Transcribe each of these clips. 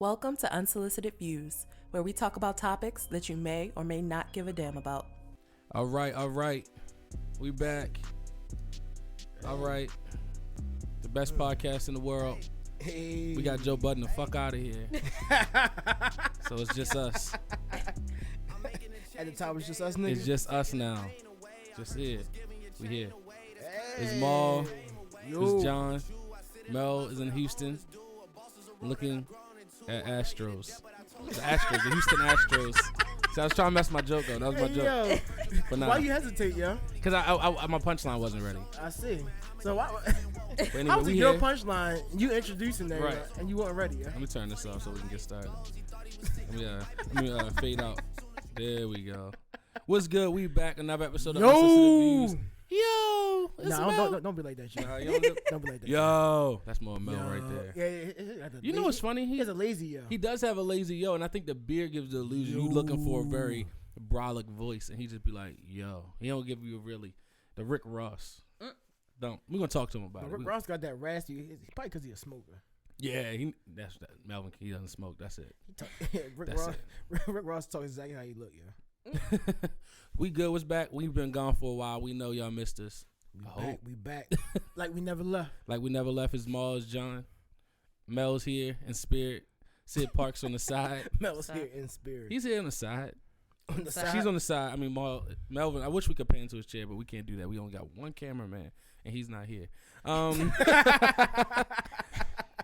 Welcome to Unsolicited Views, where we talk about topics that you may or may not give a damn about. All right. We back. All right. The best podcast in the world. Hey. We got Joe Budden the fuck out of here. So it's just us. At the top, it's just us niggas. It's just us now. Just here. We here. It's Maul. It's John. Mel is in Houston looking at Astros. The Houston Astros. See, I was trying to mess my joke up. That was my joke. Yo. But nah. Why you hesitate, yo? Because my punchline wasn't ready. I see. So why? But anyway, How was we your here. punchline? You introducing that, Right. and you weren't ready, yo. Let me turn this off so we can get started. Let me fade out. There we go. What's good? We back another episode of Unsolicited Views. Yo, it's Mel. Don't be like that, yo. You don't do- Don't be like that. Yo, that's more Mel right there. Yeah. You know what's funny? He has a lazy yo. He does have a lazy yo, and I think the beard gives the illusion you looking for a very brolic voice, and he just be like, yo. He don't give you the Rick Ross. We're gonna talk to him about it. Rick Ross got that raspy. It's probably because he's a smoker. Yeah, that's that. Melvin, he doesn't smoke. That's it. Rick Ross talks exactly how he look, yo. We good. What's back? We've been gone for a while. We know y'all missed us. We back. Like we never left. Like we never left. His Maul is John. Mel's here in spirit. Sid Park's on the side. Mel's here in spirit. He's here on the side. On the side. She's on the side. I mean, Melvin. I wish we could pan to his chair, but we can't do that. We only got one cameraman, and he's not here.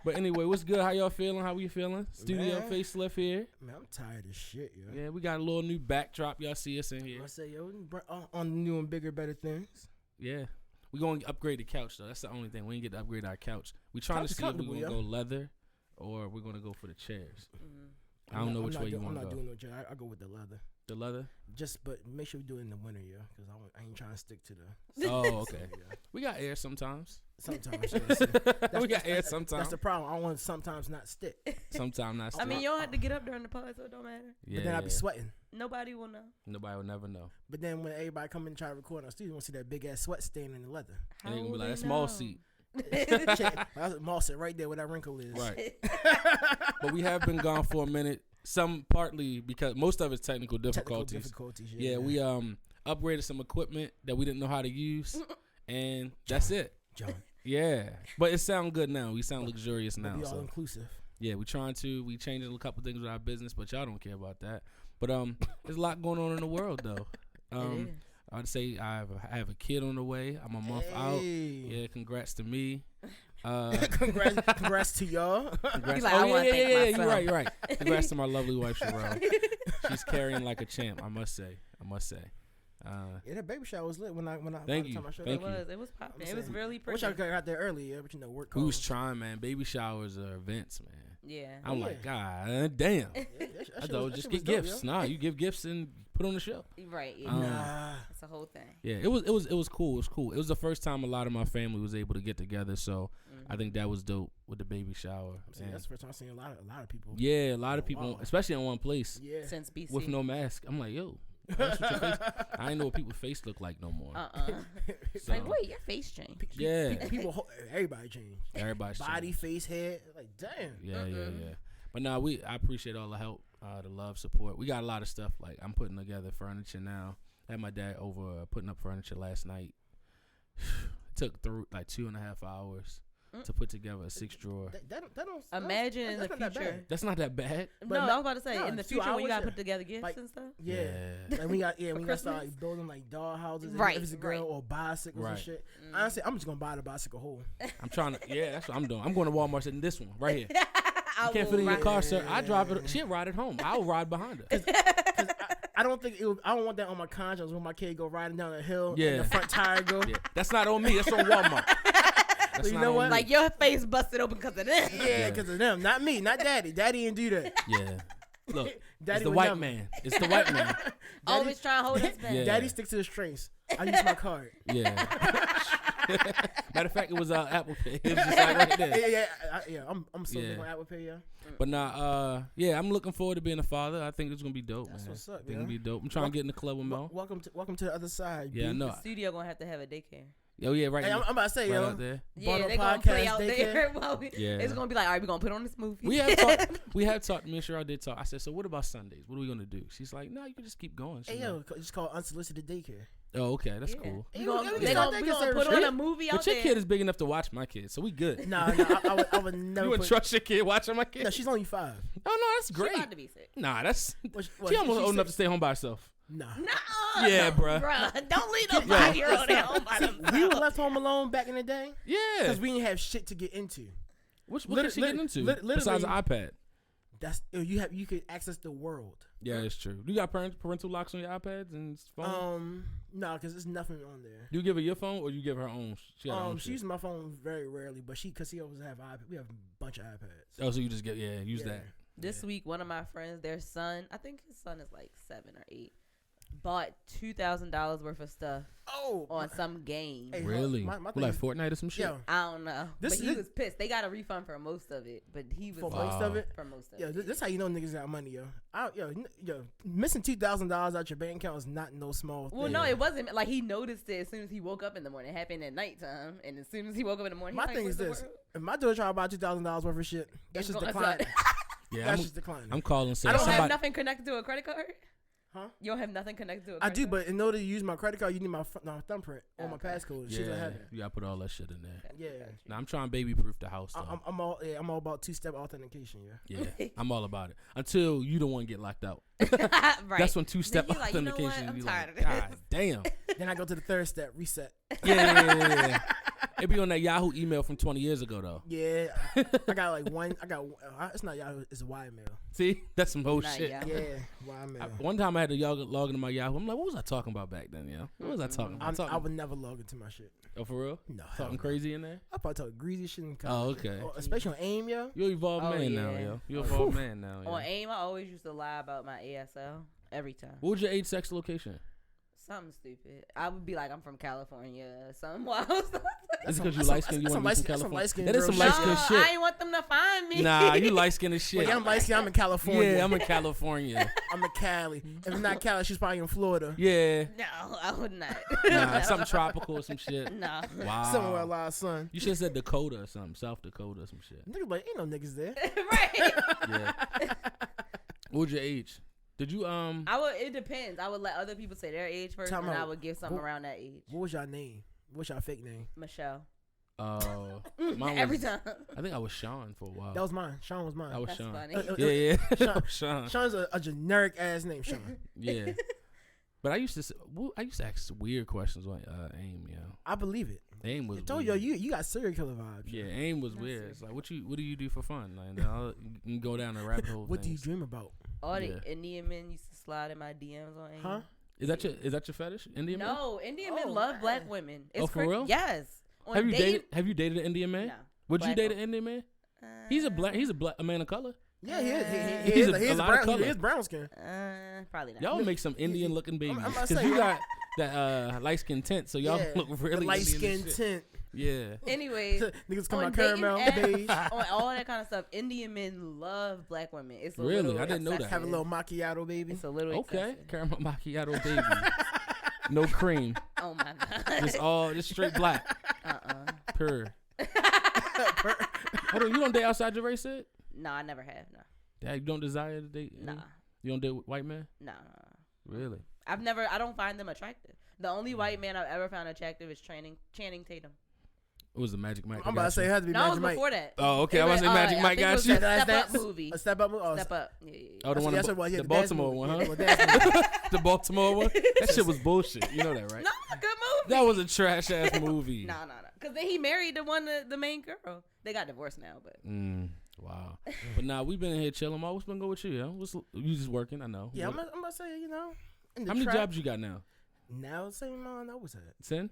But anyway, what's good? How y'all feeling? How we feeling? Studio facelift here. Man, I'm tired of shit, yo. Yeah, we got a little new backdrop. Y'all see us in here. I say, yo, on new and bigger, better things. Yeah. We're going to upgrade the couch, though. That's the only thing. We ain't get to upgrade our couch. We're trying to see if we're going to go leather or we're going to go for the chairs. Mm-hmm. I don't know which way you want to go. I'm not doing no chair. I go with the leather. The leather? But make sure we do it in the winter, yo, because I ain't trying to stick to the... Oh, okay. We got air sometimes. Sometimes. We got air sometimes. That's the problem. I want to sometimes not stick. Sometimes not stick. I mean, you don't have to get up during the pod, so it don't matter. Yeah. But then I be sweating. Nobody will know. Nobody will never know. But then when everybody come and try to record on studio, you want to see that big-ass sweat stain in the leather. And they're going to be like, that's Maul seat. Maul sit right there where that wrinkle is. Right. But we have been gone for a minute. Some partly because most of it's technical difficulties. Yeah, we upgraded some equipment that we didn't know how to use, and that's it. John. Yeah, but it sounds good now. We sound luxurious now. Be all so inclusive. Yeah, we changing a couple things with our business, but y'all don't care about that. But there's a lot going on in the world though. I'd say I have a kid on the way. I'm a month out. Yeah, congrats to me. Congrats to y'all. He's like, I want to thank myself. You're right. Congrats to my lovely wife, Sherelle. She's carrying like a champ, I must say. Yeah, that baby shower was lit when I Thank you. It was popping. It was really pretty. I wish I got there earlier, but work. We was trying, man. Baby showers are events, man. Yeah. I'm like, God damn. I thought just get gifts. Nah, you give gifts and put on the show. Right. Yeah. It's a whole thing. Yeah, it was cool. It was cool. It was the first time a lot of my family was able to get together, so I think that was dope with the baby shower. That's the first time I've seen a lot of people. Yeah, a lot of people, especially in one place. Yeah. Since BC. With no mask. I'm like, yo. That's what your face. I ain't know what people's face look like no more. So. Like, wait, your face changed. Yeah. Everybody changed. Everybody's body, changed. face, head. Like, damn. Yeah. But nah, I appreciate all the help, the love, support. We got a lot of stuff. Like, I'm putting together furniture now. I had my dad over putting up furniture last night. It took like 2.5 hours to put together a 6-drawer. Imagine in the future. That's not that bad. No, I was about to say in the future when you gotta put together gifts and stuff. Yeah. Like we got start like building like doll houses and if it's a girl or bicycles and shit. Honestly, I'm just gonna buy the bicycle whole. I'm trying to. Yeah, that's what I'm doing. I'm going to Walmart sitting this one right here. You can't fit in your car, sir. I drive it. She'll ride it home. I'll ride behind her. I don't want that on my conscience when my kid go riding down the hill and the front tire go. Yeah. That's not on me. That's on Walmart. So you know what? Like your face busted open because of them. Yeah, because of them. Not me. Not daddy. Daddy didn't do that. Yeah. Look, Daddy it's the white man. It's the white man. Always trying to hold us back. Yeah. Daddy sticks to the strengths. I use my card. Yeah. Matter of fact, it was Apple Pay. It was just like right there. Yeah. I'm so big on Apple Pay, yeah. But nah, I'm looking forward to being a father. I think it's gonna be dope. That's man. what's up, I think it'll be dope. I'm trying to get in the club with Mel. Welcome to the other side. Yeah, I know. The studio gonna have a daycare. Oh yeah, right. Hey, I'm about to say, right yo, out there. Yeah, Bono they're gonna play out Podcast there. While it's gonna be like, all right, we're gonna put on this movie. We have talked. Me and Cheryl did talk. I said, so what about Sundays? What are we gonna do? She's like, no, you can just keep going. Hey, yo, it's called unsolicited daycare. Oh, okay, that's cool. We're gonna put on a movie out But your there. kid is big enough to watch my kid, so we good. Nah, I would never. You wouldn't trust your kid watching my kid? No, she's only 5. Oh no, that's great. She's about to be sick. Nah, that's What, she almost old enough to stay home by herself. Nah. Yeah, bruh. Don't leave no 5-year-old at home by themselves. We were left home alone back in the day. Yeah, because we didn't have shit to get into. what is she getting into besides an iPad? That's you could access the world. Yeah, it's true. You got parental locks on your iPads and phone? No, because there's nothing on there. Do you give her your phone or you give her her own? She uses my phone very rarely, but because she always have iPad. We have a bunch of iPads. Oh, so you just use that. This week, one of my friends, their son, I think his son is like 7 or 8, bought $2,000 worth of stuff on some game. Hey, really? Like Fortnite or some shit? Yo, I don't know. But he was pissed. They got a refund for most of it, but he was for most of it. For most of it. This is how you know niggas got money, yo. Missing $2,000 out your bank account is not no small thing. Well, no, it wasn't. Like, he noticed it as soon as he woke up in the morning. It happened at nighttime, and as soon as he woke up in the morning, my thing is this: if my daughter try to buy $2,000 worth of shit, that's just decline. Yeah, that's just declining. I'm calling. I don't have nothing connected to a credit card. Huh? You don't have nothing connected to a I credit do, card? but in order to use my credit card, you need my thumbprint or my passcode. Yeah, shit like that. you gotta put all that shit in there. Yeah. Now I'm trying to baby proof the house. I'm all about 2-step authentication. Yeah, I'm all about it. Until you don't want to get locked out. Right. That's when 2-step authentication. You know what? I'm tired of this. God damn. Then I go to the 3rd step, reset. Yeah. It be on that Yahoo email from 20 years ago though. Yeah, I got like one. It's not Yahoo. It's Ymail. See, that's some whole shit. Yahoo. Yeah, Ymail. One time I had to log into my Yahoo. I'm like, what was I talking about back then? Yeah, what was I talking about? I would never log into my shit. Oh, for real? No, talking crazy in there. I probably talk greasy shit in Oh, college. okay. Especially on AIM, yo. You're evolved man now, yo. You're evolved man now. Yo. On AIM, I always used to lie about my ASL every time. What was your age, sex, location? Something stupid. I would be like, I'm from California. Something wild stuff. It's because you light skin. You want to be from California. That is some light skin shit. I ain't want them to find me. Nah, you light skin as shit. Well, yeah, I'm light skin. I'm in California. Yeah, I'm in California. I'm in Cali. If it's not Cali, she's probably in Florida. Yeah. No, I would not. Nah, something tropical or some shit. No. Wow. Somewhere where a lot of sun. You should have said Dakota or something. South Dakota or some shit. Niggas like, ain't no niggas there. Right. Yeah. What was your age? Did you It depends. I would let other people say their age first, and I would give something around that age. What was your name? What's your fake name? Michelle. Oh, every time. I think I was Sean for a while. That was mine. Sean was mine. That was That's Sean. funny. Yeah. Sean. Sean's a generic ass name. Sean. Yeah. But I used to ask weird questions on AIM, yo. I believe it. AIM was. I told weird. you got serial killer vibes. Yeah, AIM was weird. It's like what do you do for fun? Like you can go down a rabbit hole. What do you dream about? All the Indian men used to slide in my DMs on AIM. Huh? Is that your fetish? Indian men? No, Indian men love black women. It's for real? Yes. Have you dated an Indian man? No. Would you date an Indian man? He's a man of color. Yeah, he is brown skin. Probably not. Y'all make some Indian looking babies because you got that light skin tint, so y'all look really light skin tint. Yeah. Anyways, niggas come out caramel beige. On all that kind of stuff, Indian men love black women. It's really, I didn't know that. Have a little macchiato baby. It's a little excessive. Caramel macchiato baby. No cream. Oh my god. Just straight black. Pure. Hold on, you don't date outside your race, Sid? No, I never have. No. Yeah, you don't desire to date? Nah. You don't date white men? No. Really? I don't find them attractive. The only white man I've ever found attractive is Channing Tatum. It was the Magic Mike. I'm about to say it had to be Magic Mike. No, it was before that. Oh, okay. I was saying Magic Mike got you. Step Up movie. A Step Up movie? Step Up. Yeah. Oh, the one, the Baltimore one, huh? Yeah, the Baltimore one? That shit was bullshit. You know that, right? No, good movie. That was a trash-ass movie. No. Because then he married the main girl. They got divorced now, but. Wow. But nah, we've been in here chilling. What's been going with you, yo? You just working, I know. Yeah, I'm going to say, how many jobs you got now? Now, same one I was at. 10?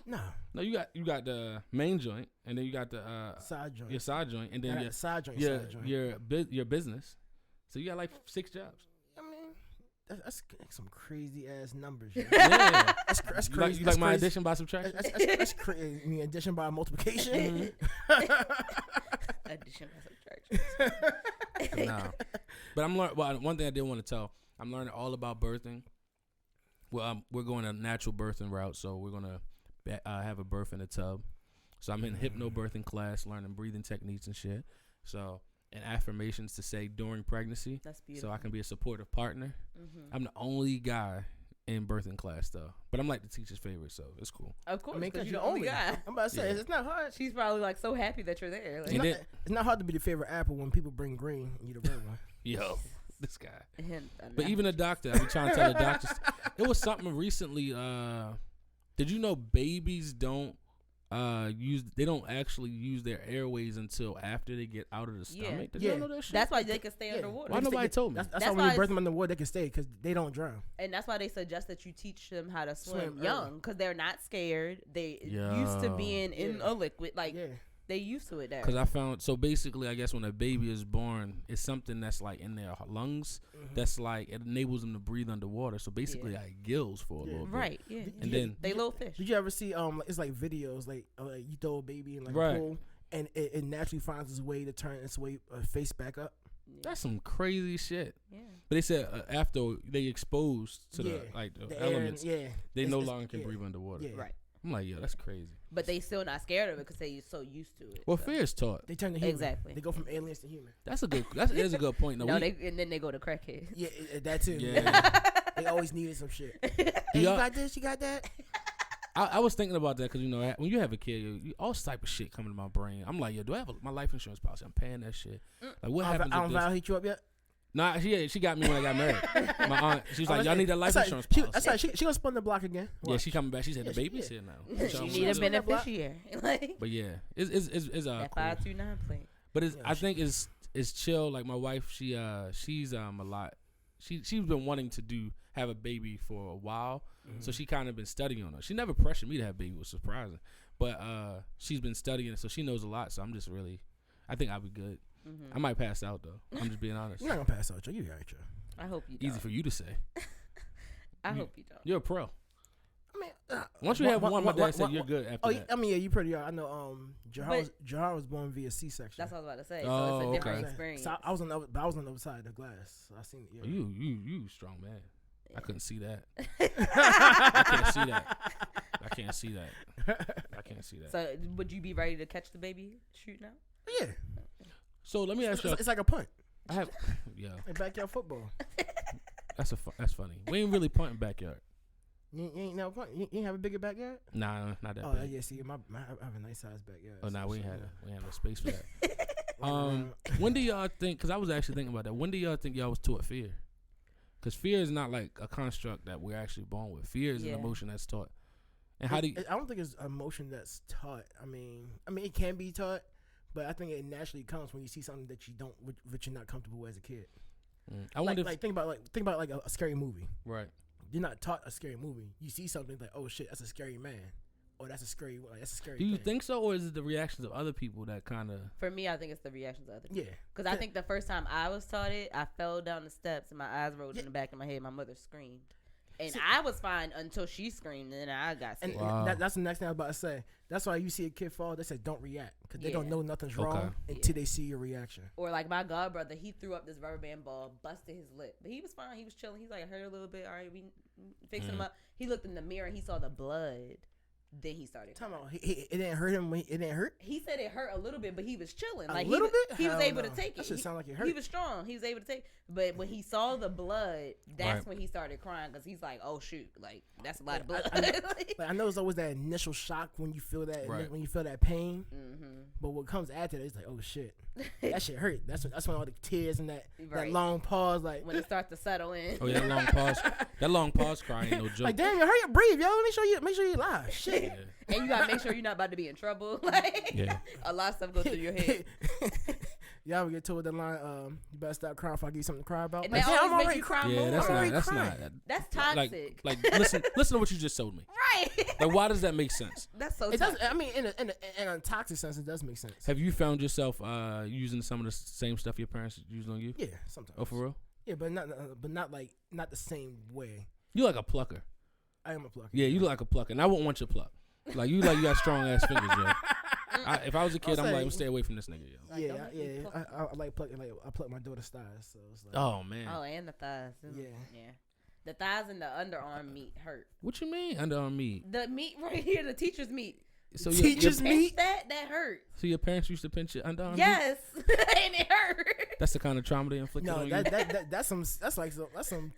No, you got the main joint, and then you got the side joint. Your side joint, and then your side joint. Your business. So you got like 6 jobs. I mean, that's some crazy ass numbers. Yeah, that's crazy. You like my addition by subtraction? That's crazy. You mean addition by multiplication? Addition by subtraction. No, but I'm learning. Well, one thing I did want to tell, I'm learning all about birthing. Well, we're going a natural birthing route, so we're gonna have a birth in a tub. So I'm in hypnobirthing class, learning breathing techniques and shit. So, and affirmations to say during pregnancy. That's beautiful. So I can be a supportive partner. I'm the only guy in birthing class though, but I'm like the teacher's favorite, so it's cool. Of course, I mean, because you're you're the only guy. I'm about to say it's not hard. She's probably like so happy that you're there. Like, It's not hard to be the favorite apple when people bring green and you the red one. Yo, this guy. and But even a doctor, I be trying to tell the doctors. It was something recently. Did you know babies don't actually use their airways until after they get out of the stomach? Did you know that shit? That's why they can stay underwater. Why nobody told me? That's why when you birth them underwater, they can stay because they don't drown. And that's why they suggest that you teach them how to swim young because they're not scared. They used to being in a liquid. Like, they used to it there. Because I found, so basically, I guess when a baby is born, it's something that's like in their lungs that's like, it enables them to breathe underwater. So basically, like gills for a little bit. Right, yeah. And then they little fish. Did you ever see, it's like videos, like you throw a baby in like a pool and it naturally finds its way to turn its way face back up? That's some crazy shit. Yeah. But they said after they exposed to the elements, they no longer can breathe underwater. Yeah. Right. I'm like, yo, that's crazy. But they still not scared of it because they so used to it. Well, fear is taught. They turn to human. Exactly. They go from aliens to human. That is a good point. No, and then they go to crackheads. Yeah, that too. Yeah. They always needed some shit. Hey, you got this? You got that? I was thinking about that because, you know, when you have a kid, all type of shit coming to my brain. I'm like, yo, do I have my life insurance policy? I'm paying that shit. Like, what happens I if don't this? hit you up yet? Nah, she got me when I got married. My aunt, she was like, y'all need that life insurance policy. That's right. She gonna spin the block again. Yeah, she coming back. She said the baby's here now. She need a beneficiary. But yeah, it's that cool. 529 plate. But I think it's chill. Like my wife, she's a lot. She's been wanting to have a baby for a while, so she kind of been studying on it. She never pressured me to have a baby, which was surprising. But she's been studying it, so she knows a lot. So I'm just really, I think I'll be good. I might pass out though. I'm just being honest. You're not gonna pass out, Joe. You're right, Joe. I hope you don't. Easy for you to say. I hope you don't. You're a pro. I mean, once you have one, my dad said you're good after that. I mean, yeah, you pretty are. I know. Jahar was born via C-section. That's what I was about to say. So it's a different experience. So I was on the other side of the glass. So I seen it. Yeah. You strong man. Yeah. I couldn't see that. I can't see that. So would you be ready to catch the baby shooting out? Yeah. So let me ask you. It's like a punt. I have, yeah. Like backyard football. That's funny. We ain't really punting backyard. You ain't never punt. You ain't have a bigger backyard? Nah, not that big. Oh yeah, see, I have a nice size backyard. Oh nah, we ain't have no space for that. When do y'all think? Because I was actually thinking about that. When do y'all think y'all was taught fear? Because fear is not like a construct that we're actually born with. Fear is an emotion that's taught. And how do you? I don't think it's an emotion that's taught. I mean, it can be taught. But I think it naturally comes when you see something that you don't, which you're not comfortable with as a kid. I wonder. Think about like a scary movie. Right. You're not taught a scary movie. You see something like, oh shit, that's a scary man, or that's a scary. Do you think so, or is it the reactions of other people that kind of? For me, I think it's the reactions of other people. Yeah. Because I think the first time I was taught it, I fell down the steps and my eyes rolled in the back of my head. My mother screamed. And I was fine until she screamed, and then I got scared. And that's the next thing I was about to say. That's why you see a kid fall, they say don't react. Because they don't know nothing's wrong until they see your reaction. Or like my god brother, he threw up this rubber band ball, busted his lip. But he was fine. He was chilling. He's like, hurt a little bit. All right, we fixing him up. He looked in the mirror, and he saw the blood. Then he started crying. It didn't hurt him. It didn't hurt? He said it hurt a little bit, but he was chilling. Like a little bit? He was able to take it. That should sound like it hurt. He was strong. He was able to take it. But when he saw the blood, that's when he started crying because he's like, oh, shoot. Like, that's a lot of blood. I know it's always that initial shock when you feel that when you feel that pain. Mm-hmm. But what comes after that, it's like, oh, shit. That shit hurt. That's when all the tears and that long pause. Like when it starts to settle in. Oh, yeah, that long pause. That long pause crying ain't no joke. Like, damn, hurry up, breathe, yo. Make sure you alive. Shit. Yeah. And you gotta make sure you're not about to be in trouble. Like, a lot of stuff goes through your head. Y'all ever get told that line, you better stop crying if I give you something to cry about? And that always makes you cry more. Yeah, that's not. That's toxic. Like listen to what you just told me. Right. Like, why does that make sense? That's so it toxic. Does, I mean, in a toxic sense, it does make sense. Have you found yourself using some of the same stuff your parents used on you? Yeah, sometimes. Oh, for real? Yeah, but not the same way. You like a plucker. I am a plucker. Yeah, you like a plucker, and I wouldn't want your pluck. Like you got strong ass fingers, yo. If I was a kid, I'm like, stay away from this nigga, yo. I like plucking. Like I pluck my daughter's thighs, so it's like. Oh man. Oh, and the thighs. Yeah. The thighs and the underarm meat hurt. What you mean underarm meat? The meat right here, the teacher's meat. So teacher's meat? That hurt. So your parents used to pinch your underarm? Yes, and it hurt. That's the kind of trauma they inflicted on you? That's some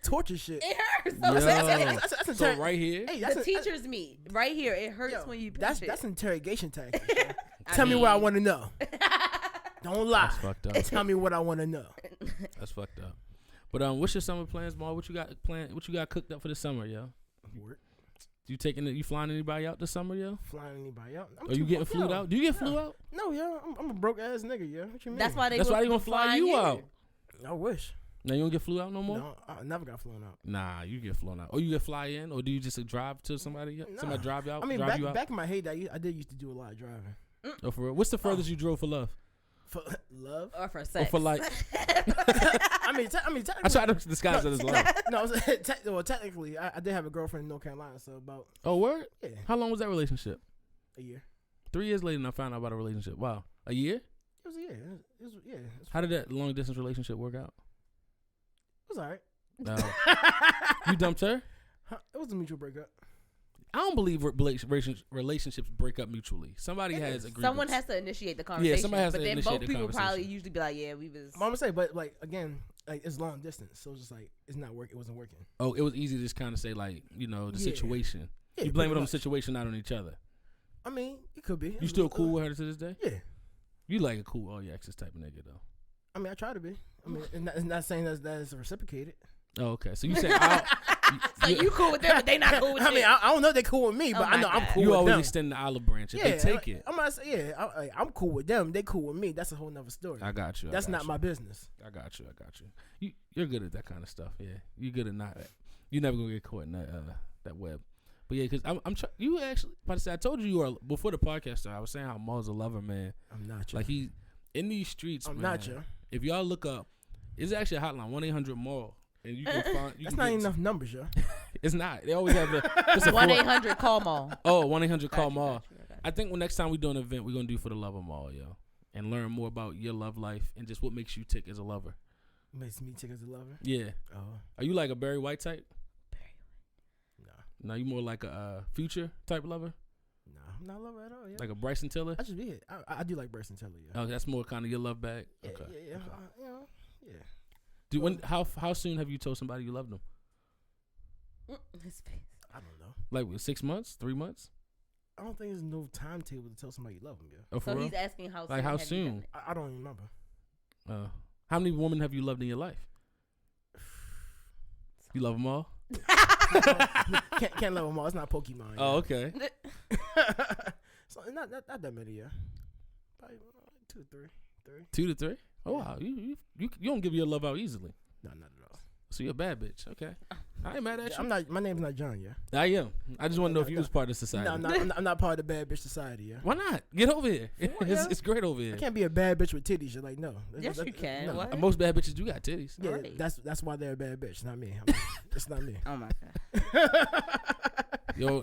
torture shit. It hurts. Yo. So right here? Hey, the teacher's meat. Right here. It hurts when you pinch it. That's interrogation tactics. Tell me what I want to know. Don't lie. That's fucked up. Tell me what I want to know. That's fucked up. But what's your summer plans, Ma? What you got planned? What you got cooked up for the summer, yo? Work. You flying anybody out this summer, yo? Flying anybody out? Are you getting flued out? Do you get flew out? No, yo. I'm a broke ass nigga, yo. What you mean? That's why they gonna fly you out. I wish. Now you don't get flew out no more? No, I never got flown out. Nah, you get flown out. Or you get fly in? Or do you just drive to somebody? Nah. Somebody drive you out? I mean, back in my heyday, I did used to do a lot of driving. Oh, for real? What's the furthest you drove for love? For love? Or for sex? Or for like... I mean, I try to disguise it as love. No, technically, I did have a girlfriend in North Carolina, so about... Oh, word? Yeah. How long was that relationship? A year. 3 years later, and I found out about a relationship. Wow. A year? It was a year. It was How did that long-distance relationship work out? It was all right. You dumped her? It was a mutual breakup. I don't believe relationships break up mutually. Somebody has agreements. Someone has to initiate the conversation. Yeah, somebody has to initiate initiate the conversation. But then both people probably usually be like, yeah, we was... I'm going to say, but like, again, like it's long distance. So it's just like, it's not working. It wasn't working. Oh, it was easy to just kind of say like, the situation. Yeah, you blame it on the situation, not on each other. I mean, it could be. You still cool with her to this day? Yeah. You like a cool all your exes type of nigga though. I mean, I try to be. I mean, it's not saying that is reciprocated. Oh, okay. So you say so you cool with them, but they not cool with you. I mean, I don't know if they cool with me, but I know I'm cool with them. You always extend the olive branch. If they take it. I'm not saying, I'm cool with them. They cool with me. That's a whole nother story. I got you. That's not my business. I got you. You're good at that kind of stuff. Yeah, you're good at not. You're never gonna get caught in that web. But yeah, because I'm you actually. But I said I told you were before the podcast started. I was saying how Maul's a lover, man. I'm not you. Like he in these streets. I'm man, not you. If y'all look up, it's actually a hotline 1-800-MAUL. And you can find. That's not enough numbers, yo. It's not. They always have the 1-800-CALL-MAUL. Oh, 1-800-CALL-MAUL. I think next time we do an event, we're gonna do for the love of Maul, yo, and learn more about your love life and just what makes you tick as a lover. Makes me tick as a lover. Yeah. Oh. Are you like a Barry White type? No. No, you more like a Future type lover? No, I'm not a lover at all. Yeah. Like a Bryson Tiller? I just be it. I do like Bryson Tiller. Yeah. Oh, that's more kind of your love bag. Yeah, okay. Yeah. Okay. How soon have you told somebody you loved them? His face. I don't know. Like 6 months, 3 months? I don't think there's no timetable to tell somebody you love them. Yeah. Oh, for so real? he's asking how soon. Like how soon? I don't even remember. How many women have you loved in your life? You love them all? can't love them all. It's not Pokemon. Oh, okay. So not that many. Yeah. Probably 2 to 3. 2 to 3? Oh wow, you don't give your love out easily. No, not at all. So you're a bad bitch. Okay, I ain't mad at you. I'm not. My name's not John. Yeah. I am. I just want to know if you was part of society. No, I'm not part of the bad bitch society. Yeah. Why not? Get over here. It's great over here. I can't be a bad bitch with titties. You're like no. Yes, you can. No. What? Most bad bitches do got titties. Yeah, right. that's why they're a bad bitch. Not me. It's not me. Oh my god. Yo,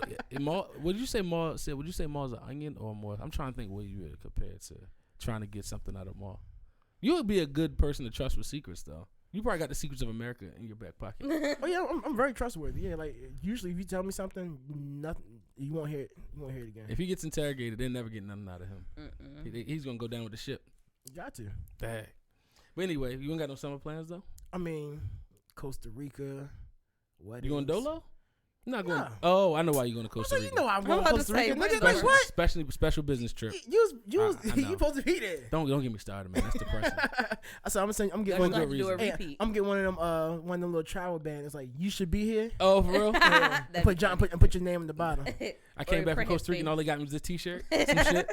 would you say Maul's an onion or more? I'm trying to think what you would compare to trying to get something out of Maul. You would be a good person to trust with secrets, though. You probably got the secrets of America in your back pocket. Oh yeah, I'm very trustworthy. Yeah, like usually if you tell me something, nothing, you won't hear it. You won't hear it again. If he gets interrogated, they'll never get nothing out of him. He's gonna go down with the ship. You got to. Dang. But anyway, you ain't got no summer plans though. I mean, Costa Rica. Weddings. You going Dolo? I'm not going. Nah. Oh, I know why you going to Costa Rica. You know I'm going to Costa Rica. Nigga, like what? Special business trip. You supposed to be there. Don't get me started, man. That's depressing. I'm getting one good reason. I'm getting one of them little travel bands. It's like you should be here. Oh, for real? Yeah. Put your name in the bottom. I came back from Costa Rica and all they got me was this T-shirt, some shit.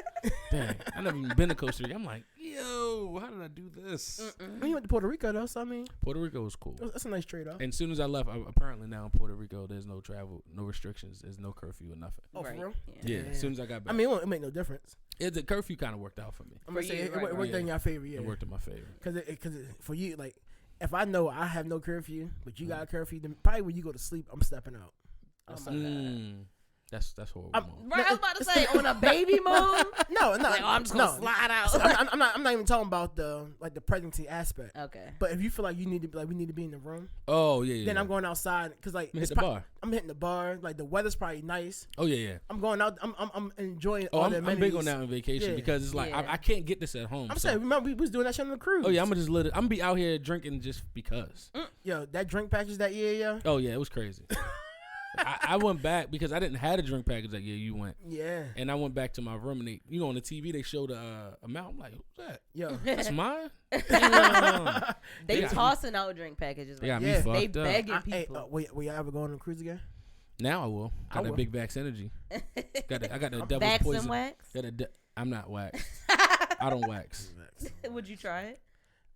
Dang, I never even been to Costa Rica. I'm like, yo, how did I do this? You went to Puerto Rico though, so I mean, Puerto Rico was cool. That's a nice trade-off. And as soon as I left, apparently now in Puerto Rico, there's no travel, no restrictions, there's no curfew or nothing. Oh, for real? Yeah. As soon as I got back, I mean, it made no difference. The curfew kind of worked out for me. I'm gonna say it worked in your favor. Yeah, it worked in my favor. Because for you, like, if I know I have no curfew, but you got a curfew, then probably when you go to sleep, I'm stepping out. That's horrible. Right, I was about to say on a baby moon. No. Like, I'm just gonna slide out. I'm not even talking about the pregnancy aspect. Okay. But if you feel like you need to we need to be in the room. Oh yeah. Then I'm going outside because hit the bar. I'm hitting the bar. Like the weather's probably nice. Oh yeah. I'm going out. I'm enjoying. Oh, all the I'm big on that on vacation because it's like I can't get this at home. I'm saying, remember we was doing that shit on the cruise. Oh yeah, I'm gonna just let it. I'm gonna be out here drinking just because. Yo, that drink package that year, yo. Oh yeah, it was crazy. I went back because I didn't have a drink package that year. You went, yeah, and I went back to my room and they, on the TV they showed a amount. I'm like, who's that? Yo, that's mine. They tossing out drink packages. Right? Yeah, they begging people. Will y'all ever go on a cruise again? Now I will. Got that big Vax energy. I got the devil's Vax poison. And wax? I'm not wax. I don't wax. Would you try it?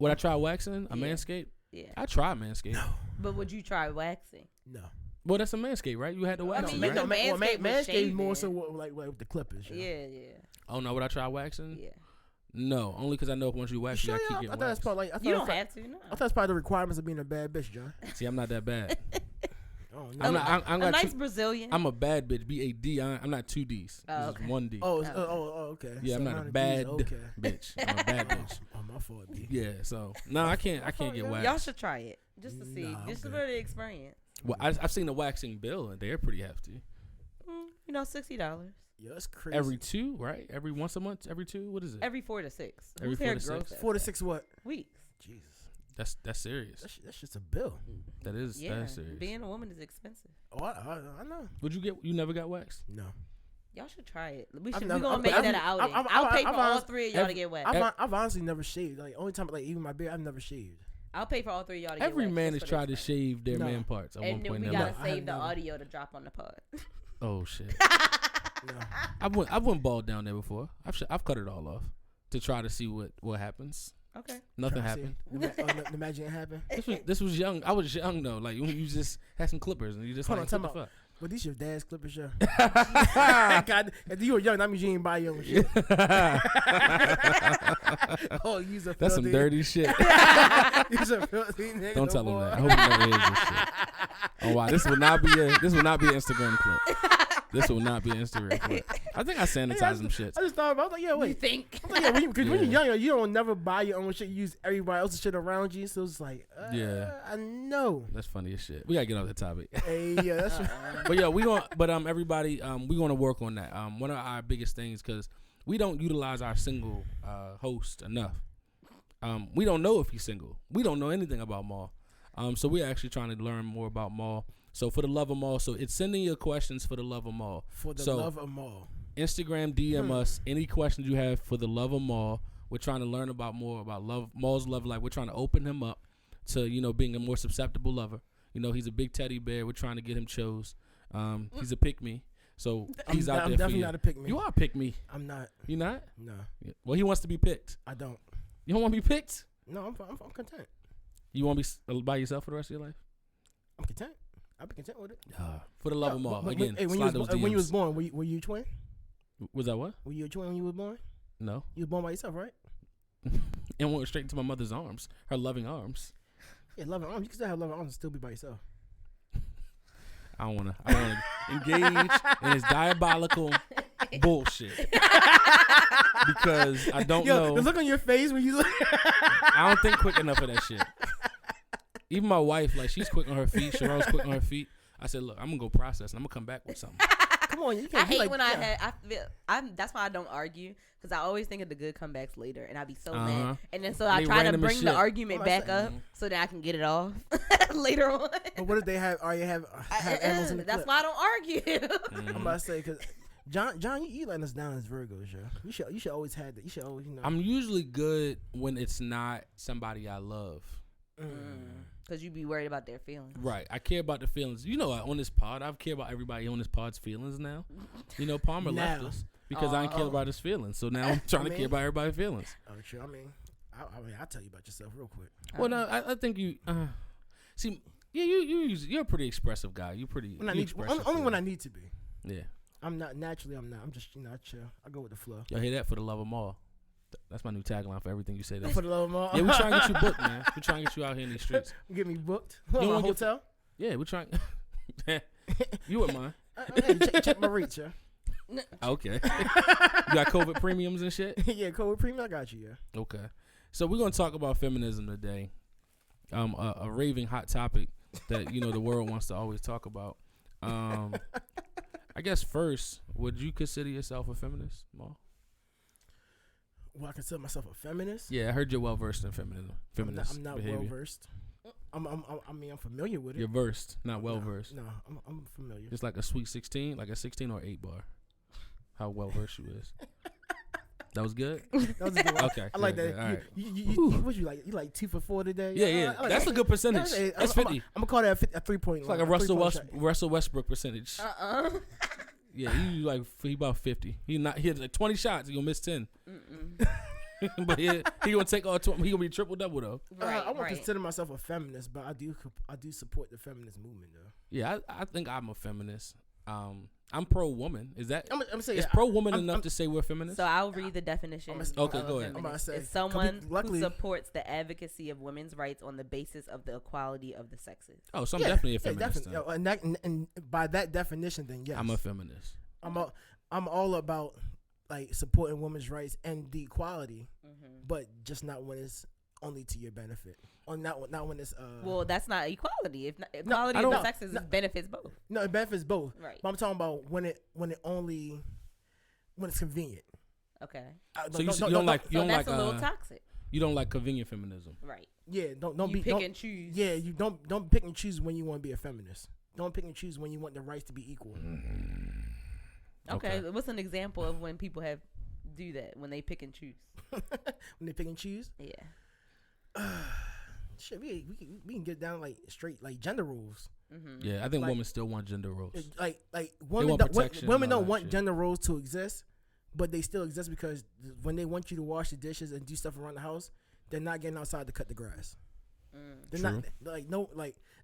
Would I try waxing a Manscaped? Yeah. I tried Manscaped. No. But would you try waxing? No. Well, that's a Manscaped, right? You had to wax. Manscaped Manscaped more so like the clippers. Yeah. Oh no, would I try waxing? Yeah. No, only because I know once you wax, you gotta keep getting waxed. That's probably you don't have to. No. I thought that's probably the requirements of being a bad bitch, John. See, I'm not that bad. Oh, no. I'm a nice Brazilian. I'm a bad bitch. B-A-D. I'm not 2 Ds. Oh, okay. Just 1 D. Okay. Yeah, I'm not a bad bitch. I'm a bad bitch. Oh, my fault, D. Yeah, so no, I can't get waxed. Y'all should try it just to see, just for the experience. Well, I've seen the waxing bill and they're pretty hefty. $60. Yeah, that's crazy. Every 2, right? Every once a month? Every 2? What is it? Every 4 to 6. Every 4 to 6. 4 to 6 what? Weeks. Jesus. That's serious. That's just a bill. That is serious. Being a woman is expensive. Oh, I know. You never got waxed? No. Y'all should try it. We're gonna make that an outing. I'll pay for all 3 of y'all to get waxed. I've honestly never shaved. Like only time, like even my beard, I've never shaved. I'll pay for all 3 of y'all to get waxed. Every man has tried to shave their man parts at one point in their life. And then we gotta save the audio to drop on the pod. Oh shit. No. I went bald down there before. I've cut it all off to try to see what happens. Okay. Nothing happened. The magic happened. This was young. I was young though. Like when you just had some clippers and you just what the fuck. Well, these your dad's clippers, yo. God, if you were young, that means you ain't buy your own shit. That's some dirty shit. He's a filthy nigga. Don't tell him that. I hope he never hears this shit. Oh wow, this will not be an Instagram clip. This will not be an Instagram clip. I think I sanitized them shits. I just thought about it. I was like, yeah, wait. You think? Because when you're young, you don't never buy your own shit. You use everybody else's shit around you. So it's like, I know. That's funny as shit. We gotta get off the topic. Hey, yeah, that's right. But yeah, everybody, we gonna work on that. One of our biggest things, because we don't utilize our single host enough. We don't know if he's single. We don't know anything about Maul. So we're actually trying to learn more about Maul. So for the love of Maul, so it's sending your questions for the love of Maul. For the love of Maul. Instagram DM us any questions you have for the love of Maul. We're trying to learn more about Maul's love life. We're trying to open him up to being a more susceptible lover. He's a big teddy bear. We're trying to get him chose. He's a pick me. So he's out there for you. I'm definitely not a pick me. You are a pick me. I'm not. You not? No. Well, he wants to be picked. I don't. You don't want to be picked? No, I'm content. You want to be by yourself for the rest of your life? I'm content. I'll be content with it. For the love of Maul. Again, when you was born, were you a twin? Was that what? Were you a twin when you were born? No. You were born by yourself, right? And went straight into my mother's arms. Her loving arms. Yeah, loving arms. You can still have loving arms and still be by yourself. I don't want to engage in his diabolical bullshit. Because I don't know. The look on your face when you look. I don't think quick enough of that shit. Even my wife, like, she's quick on her feet. Sharon's quick on her feet. I said, look, I'm going to go process and I'm going to come back with something. Come on. You can't I hate when that's why I don't argue. Because I always think of the good comebacks later. And I be so mad. And then so I try to bring the argument back up so that I can get it off later on. But what if they have animals in the That's clip? why I don't argue. I'm about to say, because John, you letting us down as Virgos, yo. You should always have that. You should always, I'm usually good when it's not somebody I love. Because you be worried about their feelings. Right. I care about the feelings. On this pod, I care about everybody on this pod's feelings now. Palmer left us because I didn't care about his feelings. So now I'm trying to care about everybody's feelings. Oh, sure. I'll tell you about yourself real quick. Well, no, I think you... see, you're a pretty expressive guy. You're pretty... Only when I need to be. Yeah. I'm not. Naturally, I'm not. I'm just, I chill. I go with the flow. Y'all hear that? For the love of Maul. That's my new tagline for everything you say. For the love of Maul. Yeah, we're trying to get you booked, man. We're trying to get you out here in these streets. Get me booked? You want a hotel? Yeah, we're trying. You wouldn't mind. check my rates, yeah. Okay. You got COVID premiums and shit? Yeah, COVID premium, I got you, yeah. Okay. So we're going to talk about feminism today. A raving hot topic that, the world wants to always talk about. I guess first, would you consider yourself a feminist, Ma? Well, I consider myself a feminist. Yeah, I heard you're well versed in feminism. Feminist I'm not behavior. well versed. I'm familiar with it. You're versed, not well versed. No, I'm familiar. Just like a sweet 16, like a 16 or 8 bar. How well versed you is. That was good. That was a good one. Okay, I like good, that. all right. You what you like? You like 2 for 4 today? Yeah. I like That's that. a good percentage. That's 50. I'm gonna call that a 3-point. It's like a Russell Westbrook percentage. Yeah, he about 50. He had like 20 shots. He gonna miss 10. But he gonna take all 20. He gonna be triple double though. Right, I won't consider myself a feminist, but I do support the feminist movement though. Yeah, I think I'm a feminist. I'm pro woman. Is that? I'm saying is pro woman enough to say we're feminists? So I'll read the definition. Okay, go ahead. I'm about to say, it's someone who supports the advocacy of women's rights on the basis of the equality of the sexes. Oh, so I'm definitely a feminist. Definitely. And by that definition, then yes, I'm a feminist. I'm all about like supporting women's rights and the equality, but just not when it's only to your benefit. Or not when it's well, that's not equality. If not, equality of the sexes benefits both. No, it benefits both. Right. But I'm talking about when it's convenient. Okay. So you don't like that's a little toxic. You don't like convenient feminism. Right. Yeah, don't pick and choose. Yeah, you don't pick and choose when you want to be a feminist. Don't pick and choose when you want the rights to be equal. Okay. What's an example of when people do that, when they pick and choose? When they pick and choose? Yeah. Shit, we can get down like straight like gender roles. Yeah, I think women still want gender roles. Like women don't want gender roles to exist, but they still exist because when they want you to wash the dishes and do stuff around the house, they're not getting outside to cut the grass. They're not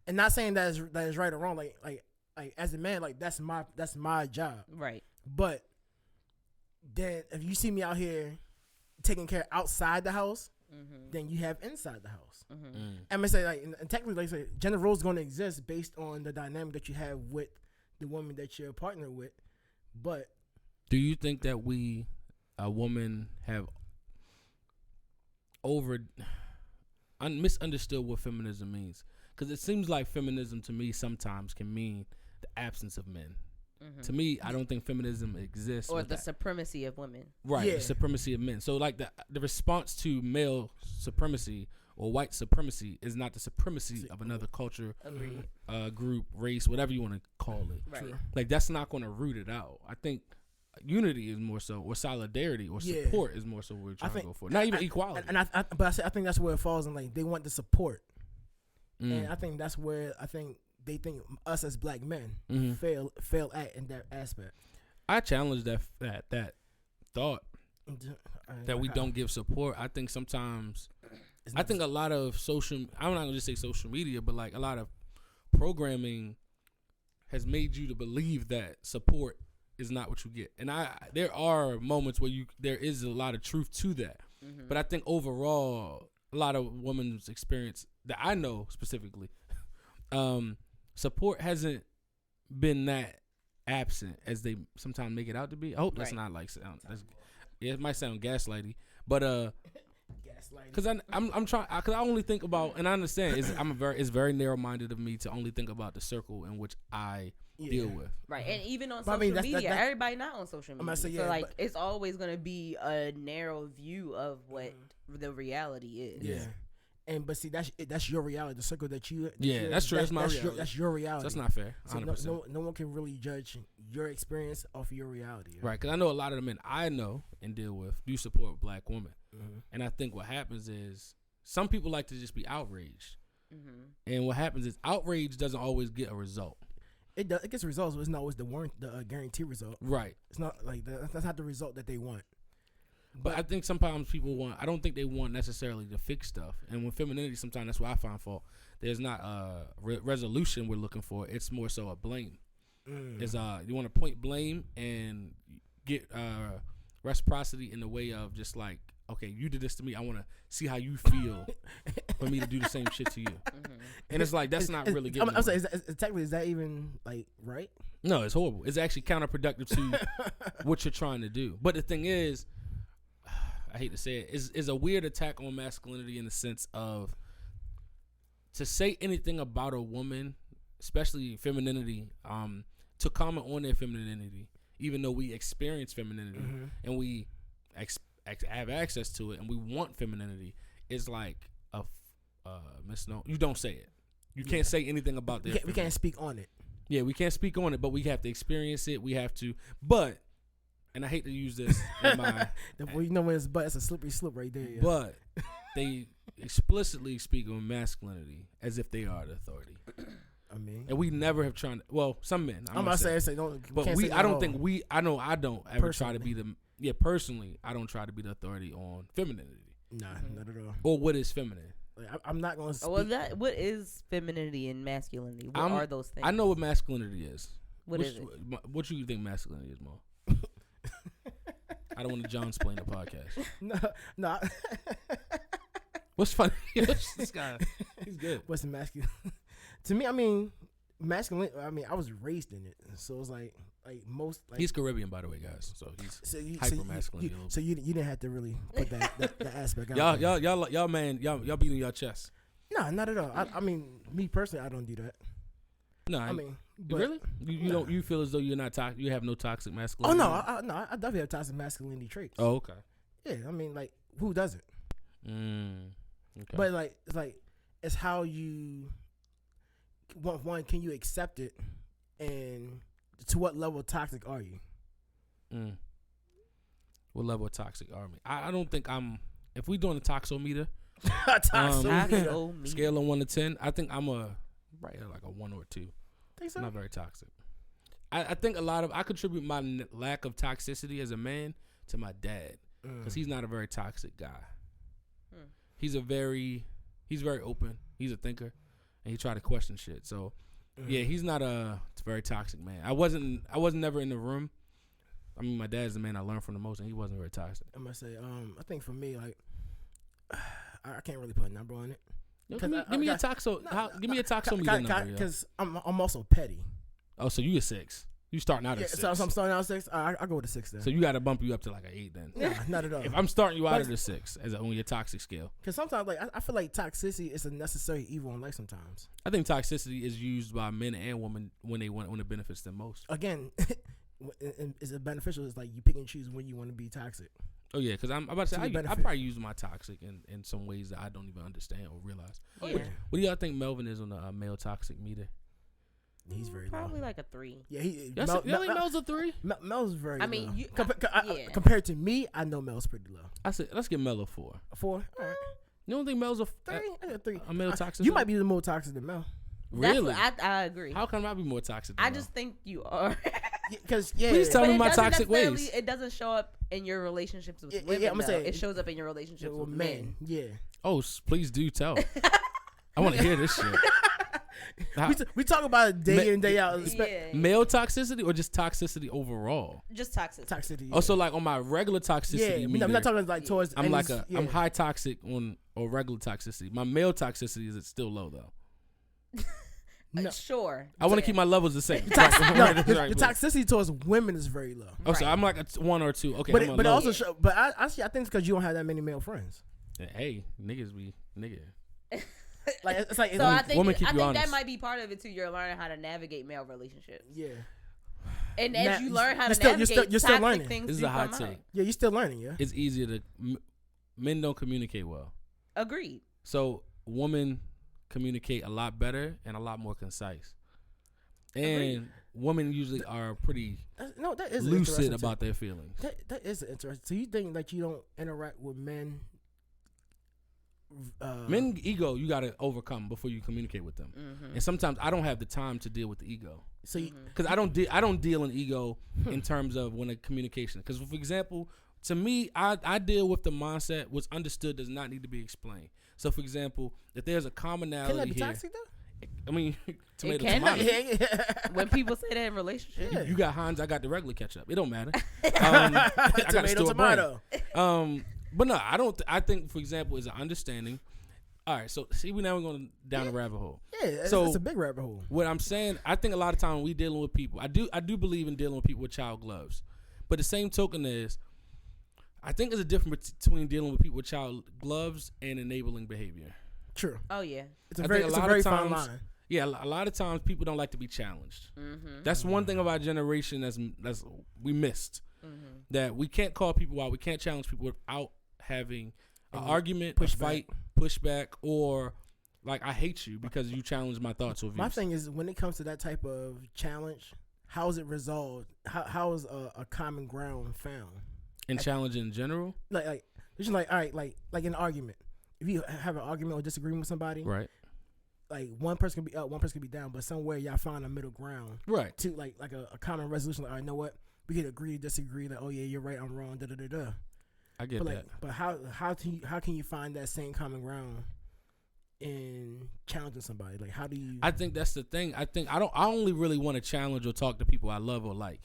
and not saying that is right or wrong. Like as a man, like that's my job. Right. But then if you see me out here taking care outside the house, then you have inside the house. I'm gonna say like, and technically, like say, gender roles going to exist based on the dynamic that you have with the woman that you're partnered with. But do you think that we, a woman, have misunderstood what feminism means? Because it seems like feminism to me sometimes can mean the absence of men. To me, I don't think feminism exists. Or the supremacy of women. Right, the supremacy of men. So like the response to male supremacy or white supremacy is not the supremacy of another culture, group, race, whatever you want to call it. Right. Like that's not going to root it out. I think unity is more so, or solidarity or support is more so what we're trying to go for. Not even equality. And I think that's where it falls in. Like they want the support, and I think that's where they think us as black men fail at in that aspect. I challenge that thought that we don't give support. I think sometimes, I think a lot of I'm not gonna just say social media, but like a lot of programming has made you to believe that support is not what you get. And there are moments where there is a lot of truth to that. But I think overall, a lot of women's experience that I know specifically, support hasn't been that absent as they sometimes make it out to be. I hope that's not like sound. It might sound gaslighty, but because I'm trying, because I only think about, and I understand it's very narrow minded of me to only think about the circle in which I deal with. Right, and even on social media, everybody not on social media. So like it's always gonna be a narrow view of what the reality is. Yeah. But see, that's your reality. The circle that you. That's true. That's my reality. That's your reality. So that's not fair. 100%. So no one can really judge your experience off of your reality. Right, because I know a lot of the men I know and deal with do support black women. And I think what happens is some people like to just be outraged. And what happens is outrage doesn't always get a result. It gets results, but it's not always the guaranteed result. Right. It's not like that's not the result that they want. But I think sometimes people I don't think they want necessarily to fix stuff. And with femininity, sometimes that's where I find fault. There's not a resolution we're looking for. It's more so a blame. It's you want to point blame and get reciprocity in the way of just like okay, you did this to me. I want to see how you feel for me to do the same shit to you. Mm-hmm. And it's like, that's not really good. I'm saying, technically, is that even like right? No, it's horrible. It's actually counterproductive to what you're trying to do. But the thing is, I hate to say it, is a weird attack on masculinity in the sense of to say anything about a woman, especially femininity, to comment on their femininity, even though we experience femininity and we have access to it and we want femininity, is like a misnomer. You don't say it. You can't say anything about that. We can't speak on it. Yeah, we can't speak on it, but we have to experience it. We have to, but, and I hate to use this in my... Well, you know when it's a slippery slope right there. Yeah. But they explicitly speak on masculinity as if they are the authority. I mean, and we never have tried. Well, some men. I'm not saying don't. But I don't think we. I know I don't ever try to be the. Yeah, personally, I don't try to be the authority on femininity. Nah, not at all. Or what is feminine? Like, I'm not going to speak. Well, what is femininity and masculinity? What are those things? I know what masculinity is. What is it? What do you think masculinity is, Mo? I don't want to John-splain the podcast. No. What's funny? This guy, he's good. What's the masculine? To me, I mean, masculine. I mean, I was raised in it, so it's like most. Like, he's Caribbean, by the way, guys. So he's hyper masculine. So you didn't have to really put that aspect y'all out. y'all beating your chest. No, not at all. I mean, me personally, I don't do that. No, I mean, really? You don't? You feel as though you're not toxic? You have no toxic masculinity? Oh no, I definitely have toxic masculinity traits. Oh, okay. Yeah, I mean, like, who doesn't? Okay. But it's how you. One, can you accept it, and to what level of toxic are you? What level of toxic are me? I don't think I'm. If we're doing a toxometer, scale of 1 to 10, I think I'm right at like a 1 or 2. Think so? Not very toxic. I think I contribute my lack of toxicity as a man to my dad because he's not a very toxic guy. He's very open. He's a thinker. And he tried to question shit. So, yeah, he's not a very toxic man. I wasn't never in the room. I mean, my dad's the man I learned from the most, and he wasn't very toxic. I must say, I think for me, like, I can't really put a number on it. Give me a toxometer number. Because I'm also petty. Oh, so you a 6? You starting out at 6? So I'm starting out at 6. I go with a 6 then. So you got to bump you up to like an 8 then. Nah, not at all. If I'm starting you out at a 6 on your toxic scale. Because sometimes, like, I feel like toxicity is a necessary evil in life. Sometimes I think toxicity is used by men and women when it benefits them most. Again, is it beneficial? It's like you pick and choose when you want to be toxic. Oh yeah, because I'm about to say I probably use my toxic in some ways that I don't even understand or realize. Yeah. What do y'all think Melvin is on the male toxic meter? He's very probably low. Like a 3. Yeah, Mel's a 3. Mel's very. I mean, low. Compared to me, I know Mel's pretty low. I said let's give Mel a 4. A 4. All right. You don't think Mel's a 3? A male toxic? You might be more toxic than Mel. Really? I agree. How can I be more toxic than Mel? I just think you are. Please tell me my toxic ways. It doesn't show up in your relationships with women. Yeah, I'm saying it shows up in your relationships with men. Yeah. Oh, please do tell. I want to hear this shit. We talk about it day in, day out. Male toxicity or just toxicity overall? Just toxicity. Oh, so like on my regular toxicity meter, I'm not talking like towards. I'm like I'm high toxic or regular toxicity. My male toxicity is still low though. No. Sure. I want to keep my levels the same. The toxicity towards women is very low. Oh, so I'm like a 1 or 2. Okay, but also, I think it's because you don't have that many male friends. Hey, niggas be nigga. Like it's like so I think that might be part of it too. You're learning how to navigate male relationships. Yeah. And as you learn how to navigate, you're still learning. This is a hot take. Yeah, you're still learning. Yeah. It's easier to men don't communicate well. Agreed. So women communicate a lot better and a lot more concise. And women usually are pretty lucid about their feelings. That is interesting. So you think that you don't interact with men? Men ego you got to overcome before you communicate with them. And sometimes I don't have the time to deal with the ego. So because I don't deal in ego in terms of when a communication. Because for example, to me, I deal with the mindset what's understood does not need to be explained. So for example, if there's a commonality can that be here, toxic though? I mean, tomato. When people say that in relationships, you got Heinz, I got the regular ketchup. It don't matter. I got tomato. But no, I don't. I think, for example, is an understanding. All right, so see, we're going down a rabbit hole. Yeah, it's a big rabbit hole. What I'm saying, I think a lot of time when we dealing with people, I do believe in dealing with people with child gloves. But the same token is, I think there's a difference between dealing with people with child gloves and enabling behavior. True. Oh yeah, it's a very fine line. Yeah, a lot of times people don't like to be challenged. Mm-hmm. That's one thing of our generation that's we missed. Mm-hmm. That we can't call people out, we can't challenge people without having an argument, a fight, pushback, or like I hate you because you challenge my thoughts or views. My thing is when it comes to that type of challenge, how is it resolved? How is a common ground found? And challenge in general, like it's just like all right, like an argument. If you have an argument or disagreement with somebody, right? Like one person can be up, one person can be down, but somewhere y'all find a middle ground, right? To like a common resolution. Like, all right, you know what? We can agree to disagree. Like, oh yeah, you're right, I'm wrong. Da da da da. I get that. But how can you find that same common ground in challenging somebody? Like, how do you? I think that's the thing. I only really want to challenge or talk to people I love or like,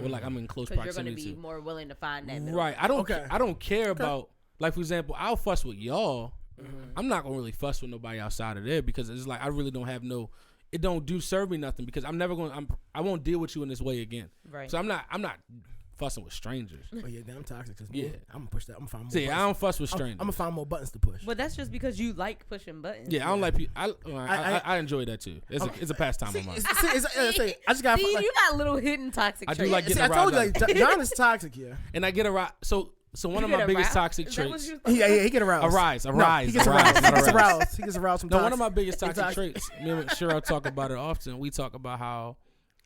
or like I'm in close proximity to. You're going to be more willing to find that middle. Right. I don't care about, like, for example, I'll fuss with y'all. Mm-hmm. I'm not gonna really fuss with nobody outside of there because it's like I really don't have it don't serve me nothing because I won't deal with you in this way again. Right. So I'm not fussing with strangers. Oh yeah, damn toxic. Yeah, I'm gonna push that. I'm gonna find more. See, buttons. I don't fuss with strangers. I'm gonna find more buttons to push. But that's just because you like pushing buttons. Yeah, I don't like people. I enjoy that too. It's a pastime of mine. I just got. See, you got little hidden toxic traits. I do like getting I told you, like, John is toxic here, and I get a rise. So one of my biggest toxic traits. He get aroused. A rise. He gets aroused. He gets aroused from toxic. No, one of my biggest toxic traits. Me and Cheryl talk about it often. We talk about how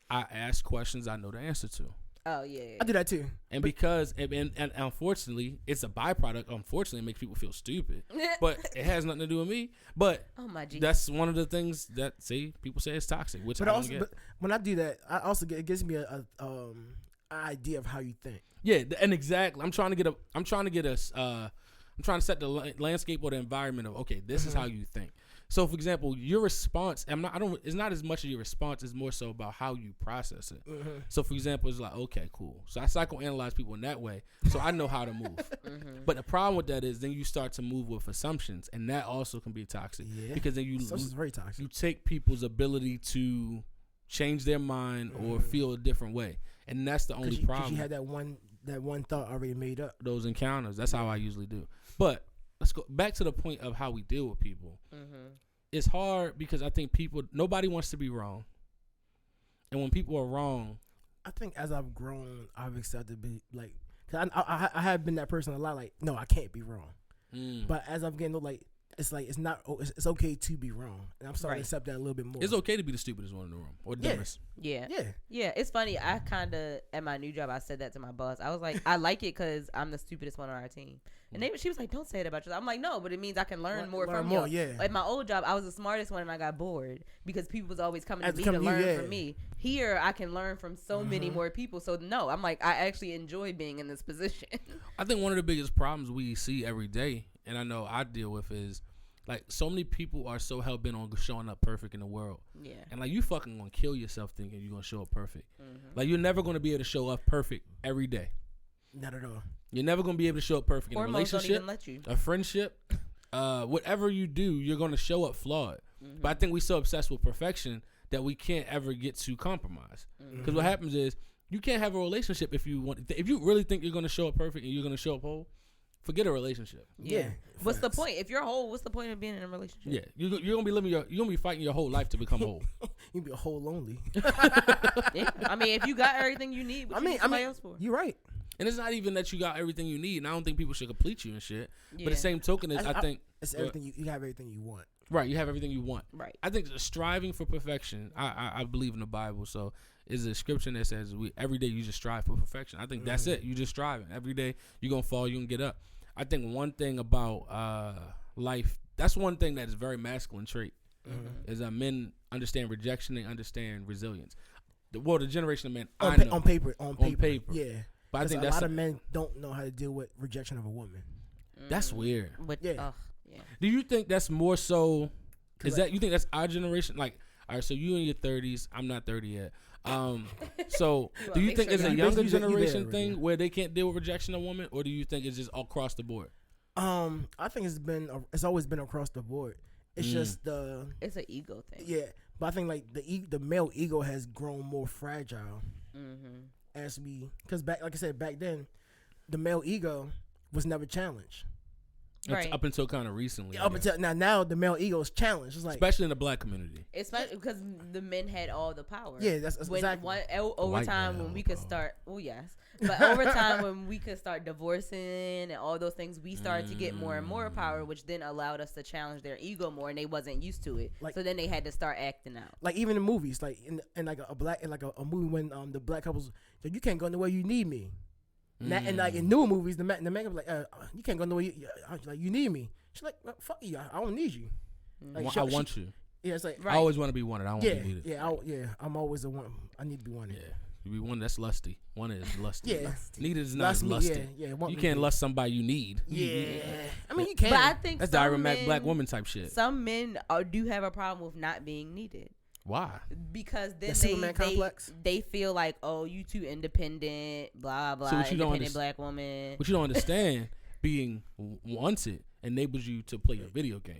I ask questions I know the answer to. Oh yeah. I do that too. And because and unfortunately, it's a byproduct. Unfortunately, it makes people feel stupid. But it has nothing to do with me. But that's one of the things that people say it's toxic, which I don't get. But when I do that, it gives me an idea of how you think. Yeah, and exactly. I'm trying to set the landscape or the environment of, okay, this is how you think. So, for example, your response, it's not as much of your response, it's more so about how you process it. Mm-hmm. So, for example, it's like, okay, cool. So I psychoanalyze people in that way, so I know how to move. Mm-hmm. But the problem with that is then you start to move with assumptions, and that also can be toxic. Yeah. Because then it's very toxic. You take people's ability to change their mind or feel a different way. And that's the only problem. Because you had that one thought already made up. Those encounters. That's how I usually do. But let's go back to the point of how we deal with people. Mm-hmm. It's hard because I think nobody wants to be wrong. And when people are wrong, I think as I've grown, I've accepted to be like, cause I have been that person a lot. Like, no, I can't be wrong. But as I'm getting like, it's it's okay to be wrong, and I'm starting to accept that a little bit more. It's okay to be the stupidest one in the room or the dumbest. Yeah. It's funny. I kind of at my new job, I said that to my boss. I was like, I like it because I'm the stupidest one on our team, and she was like, "Don't say it about yourself." I'm like, "No, but it means I can learn more from you." Yeah. At my old job, I was the smartest one, and I got bored because people was always coming to me to learn from me. Here, I can learn from so many more people. So no, I'm like, I actually enjoy being in this position. I think one of the biggest problems we see every day, and I know I deal with, is like so many people are so hell bent on showing up perfect in the world. Yeah. And like you fucking gonna kill yourself thinking you're gonna show up perfect. Mm-hmm. Like you're never gonna be able to show up perfect every day. Not at all. You're never gonna be able to show up perfect in a relationship, don't even let you. A friendship, whatever you do, you're gonna show up flawed. Mm-hmm. But I think we're so obsessed with perfection that we can't ever get to compromise. Because what happens is you can't have a relationship if you really think you're gonna show up perfect and you're gonna show up whole. Forget a relationship. Yeah. What's the point? If you're whole, what's the point of being in a relationship? Yeah. You're gonna be fighting your whole life to become whole. You'll be a whole lonely. Yeah. I mean, if you got everything you need, what you need somebody else for? You're right. And it's not even that you got everything you need. And I don't think people should complete you and shit. Yeah. But the same token is, I think it's everything you have everything you want. Right. You have everything you want. Right. I think striving for perfection. I believe in the Bible, so is a scripture that says every day you just strive for perfection. I think that's it. You just striving every day. You're gonna fall. You're gonna get up. I think one thing about life, that's one thing that is very masculine trait, is that men understand rejection, they understand resilience. The generation of men on paper, yeah. But I think a lot of men don't know how to deal with rejection of a woman. That's weird. Yeah. Do you think that's more so? You think that's our generation? Like, all right, so you in your 30s, I'm not 30 yet. So do you think it's a younger generation thing where they can't deal with rejection of women, or do you think it's just across the board? I think it's always been across the board. It's just it's an ego thing. Yeah, but I think like the male ego has grown more fragile as because like I said, back then, the male ego was never challenged. Right. Up until kind of recently. Up until now the male ego is challenged. It's like, especially in the black community. Especially because the men had all the power. Yeah, that's exactly. Over time when we could start. Oh yes, but over time when we could start divorcing and all those things, we started to get more and more power, which then allowed us to challenge their ego more, and they wasn't used to it. So then they had to start acting out. Like even in movies, like in like a movie when the black couples, you can't go nowhere, you need me. And like in newer movies, the man was like, you can't go nowhere, you need me. She's like, well, fuck you, I don't need you. Like, I want you. Yeah, it's like I always want to be wanted. I want to be needed. Yeah, I'm always the one. I need to be wanted. Yeah, you be one that's lusty. One is lusty. Yeah, needed is not as lusty. Yeah. You can't lust somebody you need. Yeah, I mean you can. But I think that's the Iron Man black woman type shit. Some men do have a problem with not being needed. Why? Because then they feel like, oh, you too independent, blah blah. So independent black woman. What you don't understand, being wanted enables you to play a video game.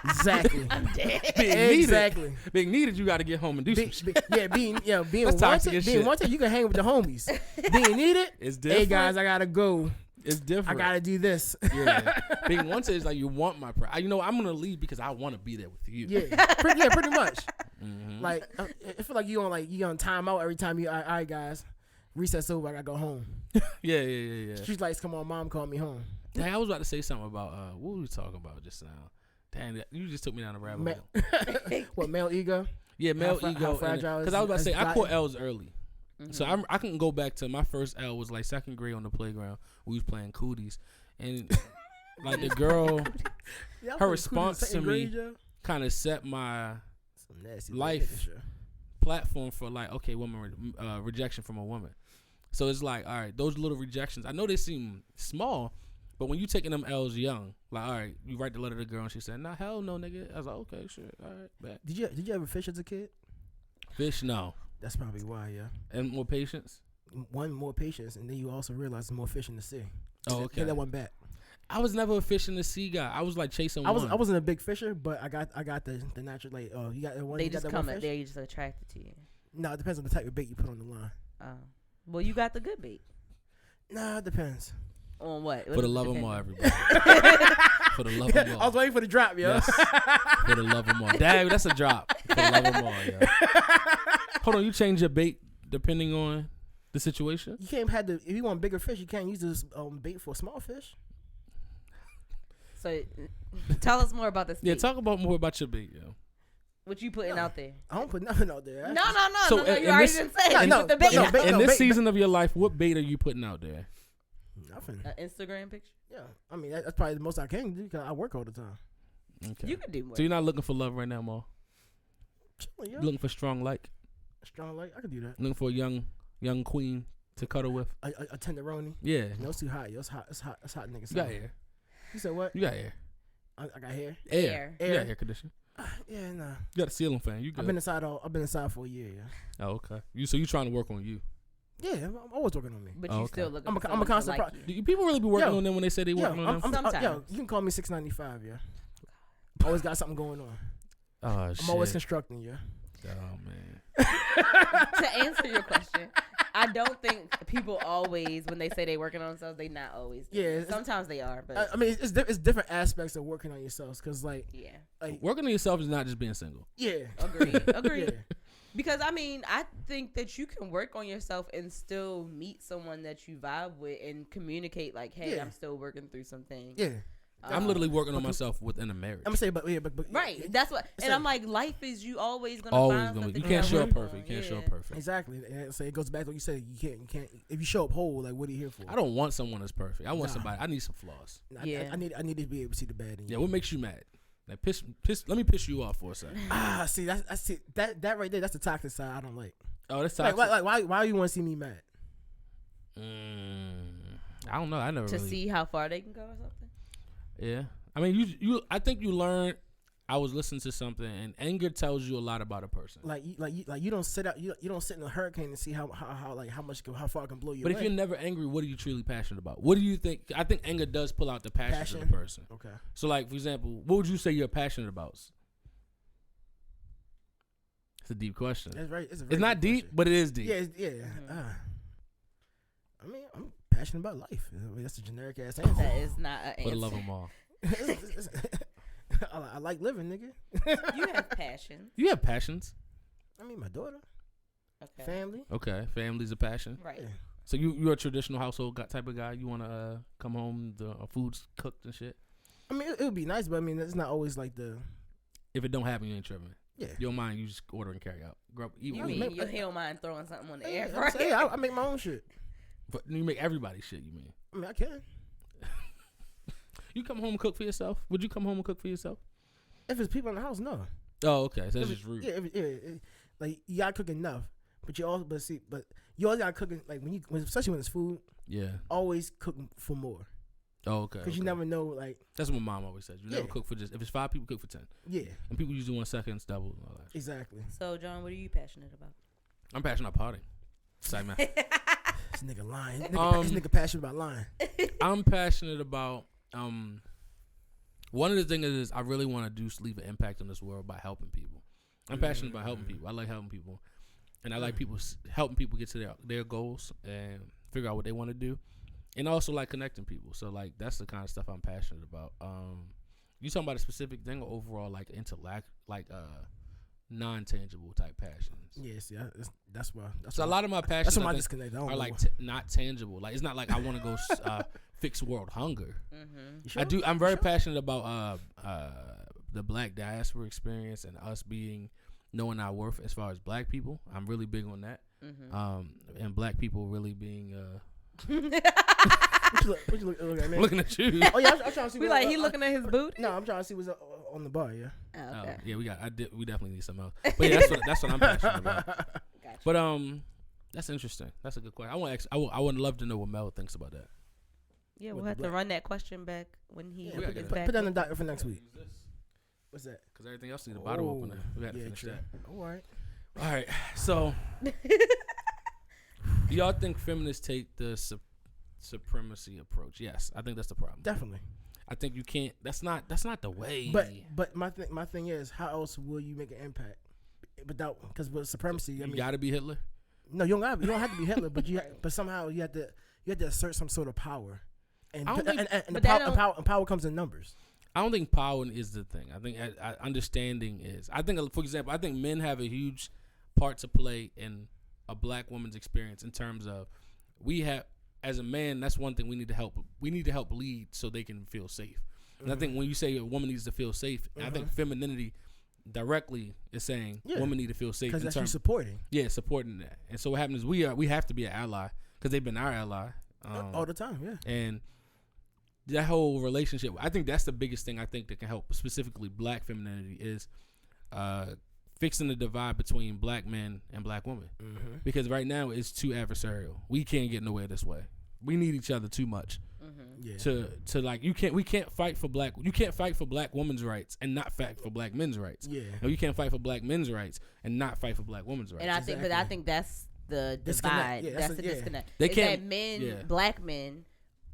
Exactly. I'm dead. Exactly. Being needed, you got to get home and do some shit. Being wanted, you can hang with the homies. Being needed, it's different. Hey guys, I gotta go. It's different. I gotta do this. Yeah. Being wanted is like you want my pride. I'm gonna leave because I want to be there with you. Yeah. Pretty much. Mm-hmm. Like I feel like you on timeout every time you. All right, guys, recess over. I gotta go home. Yeah. Street lights come on. Mom called me home. Dang, I was about to say something about what were we talking about just now? Dang, you just took me down a rabbit hole. What, male ego? Yeah, male ego. Because I was about to say I caught L's early. Mm-hmm. So I can go back to my first L was like second grade on the playground. We was playing cooties, and like the girl, her response to me kind of set my life platform for like, okay, woman rejection from a woman. So it's like, all right, those little rejections. I know they seem small, but when you taking them L's young, like, all right, you write the letter to the girl and she said, nah, hell no, nigga. I was like, okay, sure, all right, bet. Did you ever fish as a kid? Fish, no. That's probably why, yeah. And more patience? One, more patience, and then you also realize there's more fish in the sea. Oh, okay. Get that one back. I was never a fish in the sea guy. I was like chasing I wasn't a big fisher, but I got the natural, like, you got one. They just come up there, you just attracted to you. No, it depends on the type of bait you put on the line. Oh. Well, you got the good bait. Nah, it depends. On what? For the love of more, everybody. For the love of more. I was waiting for the drop, yo. Yes. For the love of more. Dang, that's a drop. For the love of more, yo. Hold on, you change your bait depending on the situation? You can't have if you want bigger fish, you can't use this bait for small fish. So, tell us more about this bait. Yeah, talk more about your bait, yo. What you putting out there? I don't put nothing out there. No. You already didn't say. In this season of your life, what bait are you putting out there? Nothing. An Instagram picture? Yeah. I mean, that's probably the most I can do because I work all the time. Okay. You can do more. So you're not looking for love right now, Mo? Chilling, yeah. Looking for strong like? Strong like? I can do that. Looking for a young queen to cuddle with? A tenderoni? Yeah. No, it's too hot. Yo, it's hot. It's hot niggas. You got hair. You said what? You got hair. I got hair. Air. You got air conditioning. Yeah, nah. You got a ceiling fan. You good. I've been inside for a year, yeah. Oh, okay. So you trying to work on you? Yeah, I'm always working on me. But you still looking for I'm a constant do people really be working on them when they say they working on them? Sometimes. You can call me 695, yeah. Always got something going on. Oh, shit. I'm always constructing, yeah. Oh, man. To answer your question, I don't think people always, when they say they working on themselves, they not always. Yeah. Sometimes they are, but. I mean, it's different aspects of working on yourselves, because, like. Yeah. Like, working on yourself is not just being single. Yeah. Agreed. Yeah. Because, I mean, I think that you can work on yourself and still meet someone that you vibe with and communicate, like, hey, I'm still working through something. Yeah. I'm literally working on myself within a marriage. I'm gonna say, but right. That's what, and I'm like, life is you always gonna find something. You can't show up perfect. You can't show up perfect. Exactly. So it goes back to what you said. You can't. If you show up whole, like, what are you here for? I don't want someone that's perfect. I want somebody. I need some flaws. I need to be able to see the bad in you. Yeah. What makes you mad? Like piss. Let me piss you off for a second. See that right there. That's the toxic side I don't like. Oh, that's toxic. Like why you want to see me mad? I don't know. I never to see how far they can go or something. Yeah. I mean, you. I think you learn I was listening to something, and anger tells you a lot about a person. You don't sit out. You don't sit in a hurricane and see how far it can blow you. But if you're never angry, what are you truly passionate about? What do you think? I think anger does pull out the passion of the person. Okay. So, like for example, what would you say you're passionate about? It's a deep question. That's right. It's not deep, but it is deep. Yeah. Mm-hmm. I mean, I'm passionate about life. That's a generic ass answer. That is not an answer. But I love them all. I like living, nigga. You have passion. You have passions. I mean, my daughter. Okay. Family. Okay, family's a passion. Right. Yeah. So you're a traditional household type of guy. You want to come home, the food's cooked and shit. I mean, it would be nice, but I mean, it's not always like the. If it don't happen, you ain't tripping. Yeah. You don't mind, you just order and carry out. You don't mind throwing something on the air fryer? Yeah, I make my own shit. But you make everybody's shit, you mean? I mean, I can. You come home and cook for yourself? Would you come home and cook for yourself? If it's people in the house, no. Oh, okay. So that's just rude. Yeah, like you gotta cook enough, but you always gotta cook like especially when it's food. Yeah. Always cook for more. Oh, okay. Because you never know, like. That's what my mom always says. You never cook for just if it's 5 people, cook for 10. Yeah. And people usually want seconds, double, and all that. Exactly. So, John, what are you passionate about? I'm passionate about partying. Sorry, man. This nigga lying. This nigga passionate about lying. I'm passionate about one of the things is I really want to leave an impact on this world by helping people. I'm passionate about helping people. I like helping people, and I like helping people get to their goals and figure out what they want to do, and also like connecting people. So like that's the kind of stuff I'm passionate about. You talking about a specific thing or overall like intellect, like non-tangible type passions? Yes, yeah, that's why. So a lot of my passions that's my disconnect. are like not tangible. Like it's not like I want to go fix world hunger. Mm-hmm. Sure? I'm very passionate about the black diaspora experience and us knowing our worth as far as black people. I'm really big on that. Mm-hmm. And black people really being. What you look at, man? I'm looking at you. Oh yeah, I'm trying to see. We like he looking at his boot. No, I'm trying to see what's on the bar. Yeah. Oh, okay. Yeah, we definitely need some else. But yeah, that's what I'm passionate about. Gotcha. But that's interesting. That's a good question. I would love to know what Mel thinks about that. Yeah, we'll have to run that question back when he put gets back. Put that in the docket for next week. What's that? Because everything else needs a bottle opener. We got to finish that. All right. So, do y'all think feminists take the supremacy approach? Yes, I think that's the problem. Definitely. I think you can't. That's not the way. But my thing is, how else will you make an impact without? Because with supremacy, you gotta be Hitler. No, you don't have to be Hitler, but somehow you have to assert some sort of power, and power comes in numbers. I don't think power is the thing. I think understanding is. I think, for example, I think men have a huge part to play in a black woman's experience in terms of we have. As a man, that's one thing we need to help. We need to help lead so they can feel safe. And I think when you say a woman needs to feel safe, I think femininity directly is saying women need to feel safe. Because that's you supporting. Yeah, supporting that. And so what happens is we have to be an ally because they've been our ally all the time. Yeah. And that whole relationship, I think that's the biggest thing I think that can help specifically black femininity is fixing the divide between black men and black women. Mm-hmm. Because right now it's too adversarial. We can't get nowhere this way. We need each other too much. Mm-hmm. To like you can't fight for black women's rights and not fight for black men's rights. Yeah. No, you can't fight for black men's rights and not fight for black women's rights. And I think that's the divide. Yeah, that's the disconnect. They can't black men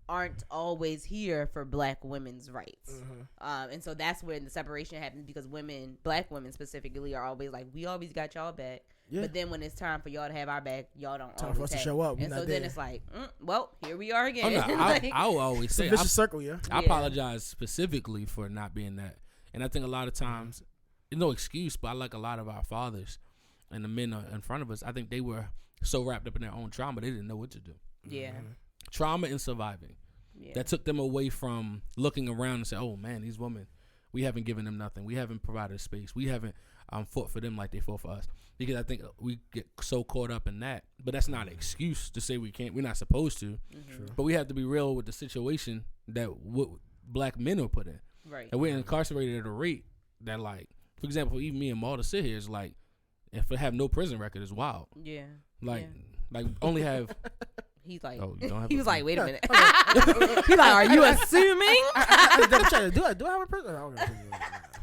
aren't always here for black women's rights. Mm-hmm. And so that's when the separation happens because black women specifically are always like, we always got y'all back. Yeah. But then when it's time for y'all to have our back, y'all don't time for us to show up. And so then it's like, well, here we are again. Oh, no, I will always say, vicious circle, I apologize specifically for not being that. And I think a lot of times, no excuse, but I like a lot of our fathers and the men in front of us, I think they were so wrapped up in their own trauma, they didn't know what to do. Yeah. Mm-hmm. Trauma and surviving. Yeah. That took them away from looking around and say, oh man, these women, we haven't given them nothing. We haven't provided space. We haven't fought for them like they fought for us. Because I think we get so caught up in that. But that's not an excuse to say we're not supposed to. Mm-hmm. But we have to be real with the situation that black men are put in. Right. And we're incarcerated at a rate that, like, for example, even me and Maul to sit here is like, if I have no prison record, it's wild. Yeah. Like only have... He's like, oh, you don't have he was like, wait a minute. He's like, are you assuming? Do I have a prison?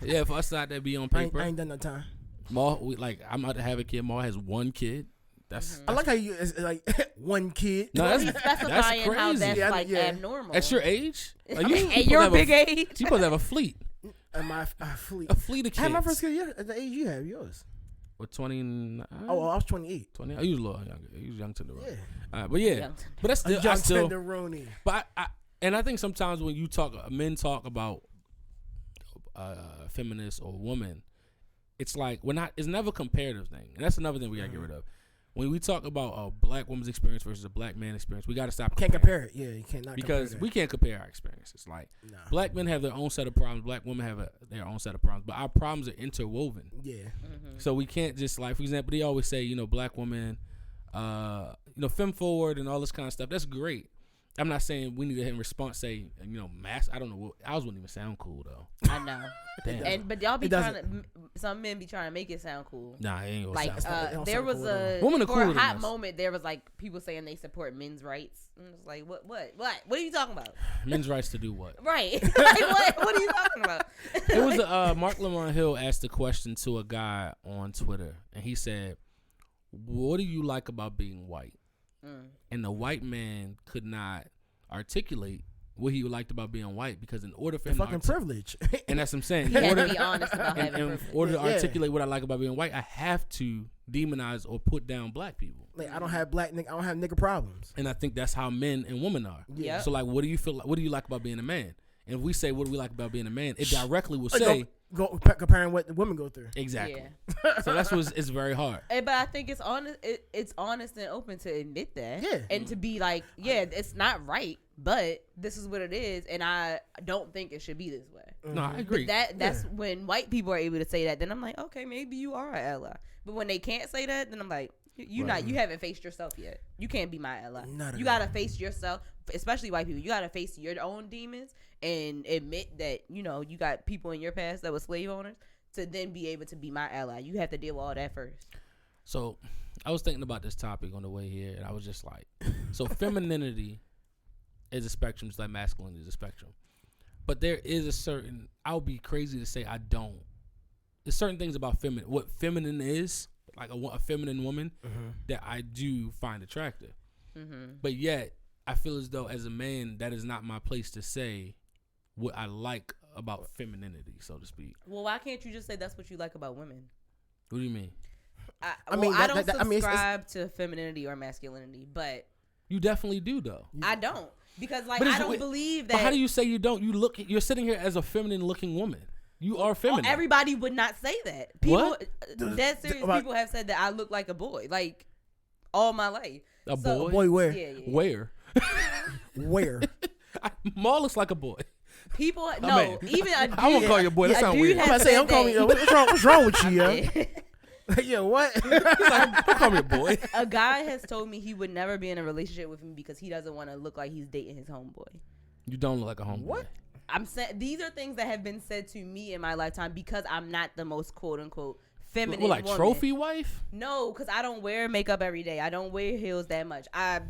Yeah, for us not to be on paper. I ain't done no time. Maul, I'm about to have a kid. Maul has one kid. That's I like how you it's like one kid. No, he's specifying crazy. how that's abnormal. At your age? Like, at your big age? You supposed to have a fleet. My fleet. A fleet of kids. I had my first kid at the age you have yours. What, 29? Oh, I was 28. 20. You was a little younger. You was young tenderoni. Yeah. But yeah. But that's still. Young tenderoni. But I think sometimes when men talk about feminist or woman, it's like it's never a comparative thing. And that's another thing we got to get rid of. When we talk about a black woman's experience versus a black man's experience, we got to stop. Can't compare it. Yeah, you cannot. Because we can't compare our experiences. Like black men have their own set of problems. Black women have their own set of problems. But our problems are interwoven. Yeah. Mm-hmm. So we can't just for example, they always say black women, femme forward and all this kind of stuff. That's great. I'm not saying we need to in response say mass. I don't know what ours wouldn't even sound cool though. I know. Damn. But y'all be trying to. Some men be trying to make it sound cool. Nah, it ain't gonna sound there was cool for a hot moment. There was people saying they support men's rights. And it was like, what are you talking about? Men's rights to do what? Right. What are you talking about? It was Mark Lamont Hill asked a question to a guy on Twitter, and he said, "What do you like about being white?" And the white man could not articulate what he liked about being white because in order for him fucking privilege, and that's what I'm saying. He had to be honest about having privilege. In order to articulate what I like about being white, I have to demonize or put down black people. I don't have I don't have nigga problems. And I think that's how men and women are. Yeah. So what do you feel? What do you like about being a man? And if we say what do we like about being a man, it directly will say. Comparing what the women go through. Exactly. Yeah. So that's what it's very hard. But I think it's honest. It's honest and open to admit that. Yeah. And to be like, it's not right, but this is what it is, and I don't think it should be this way. Mm-hmm. No, I agree. But that's when white people are able to say that. Then I'm like, okay, maybe you are an ally. But when they can't say that, then I'm like, you haven't faced yourself yet. You can't be my ally. You gotta face yourself, especially white people. You gotta face your own demons and admit that you got people in your past that were slave owners to then be able to be my ally. You have to deal with all that first. So I was thinking about this topic on the way here, and I was just like, so femininity is a spectrum, just like masculinity is a spectrum. But there is a certain, I would be crazy to say I don't. There's certain things about what feminine is, like a feminine woman, that I do find attractive. Mm-hmm. But yet, I feel as though as a man, that is not my place to say what I like about femininity, so to speak. Well, why can't you just say that's what you like about women? What do you mean? I don't subscribe to femininity or masculinity, but you definitely do, though. I don't because I don't believe that. But how do you say you don't? You're sitting here as a feminine-looking woman. You are feminine. Everybody would not say that. People, dead serious What? people have said that I look like a boy, like all my life. A boy? A boy where? Yeah. Where? Where? Maul looks like a boy. People, man. even a dude. I won't call you a boy. That sounds weird. I'm about to say, I'm calling you. What's wrong with you, yo? Yo, what? Don't call me a boy. A guy has told me he would never be in a relationship with me because he doesn't want to look like he's dating his homeboy. You don't look like a homeboy. What? I'm saying these are things that have been said to me in my lifetime because I'm not the most quote unquote feminine woman. Trophy wife? No, because I don't wear makeup every day. I don't wear heels that much. I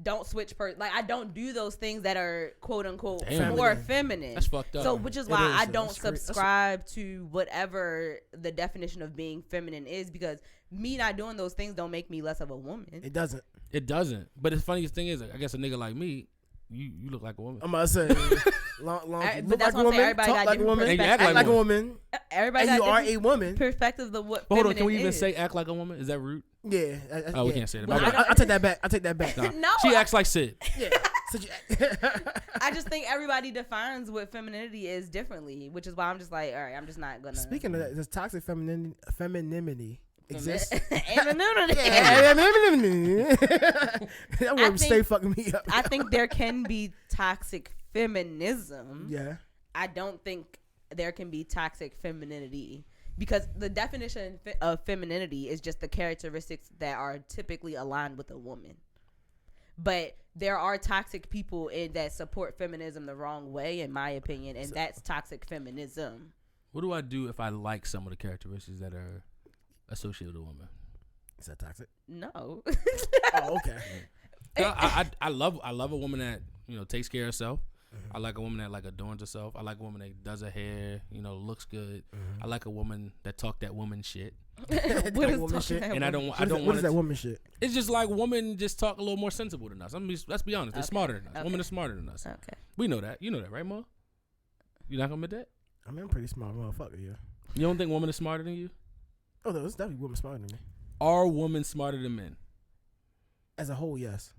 don't switch I don't do those things that are quote unquote more feminine. That's fucked up. So which is why I don't subscribe to whatever the definition of being feminine is because me not doing those things don't make me less of a woman. It doesn't. But the funniest thing is, I guess a nigga like me, you look like a woman. I'm about to say, but that's what I'm saying. Everybody got different perspectives. And you act like a woman. Everybody and got you are a woman. Perspective of what. But hold on, can we is. even say act like a woman? Is that rude? Yeah. We can't say that. Well, I take that back. Nah. No, she acts like Sid. Yeah. I just think everybody defines what femininity is differently, which is why I'm just like, all right, I'm just not gonna. Speaking of that, does toxic femininity exist? Anonymity. That word stay fucking me up. I think there can be toxic feminism. Yeah. I don't think there can be toxic femininity because the definition of femininity is just the characteristics that are typically aligned with a woman. But there are toxic people that support feminism the wrong way, in my opinion, and that's toxic feminism. What do I do if I like some of the characteristics that are associated with a woman? Is that toxic? No. Oh, okay. I love a woman that takes care of herself. I like a woman that like adorns herself. I like a woman that does her hair, looks good. I like a woman that talk that woman shit. What is woman shit? And I don't want. What is that woman shit? It's just like women just talk a little more sensible than us. Let's be honest. They're smarter than us. Okay. Women are smarter than us. Okay. We know that. You know that, right, Mo? You not gonna admit that? I mean, I'm pretty smart motherfucker, yeah. You don't think women are smarter than you? Oh, no, it's definitely women smarter than me. Are women smarter than men? As a whole, yes.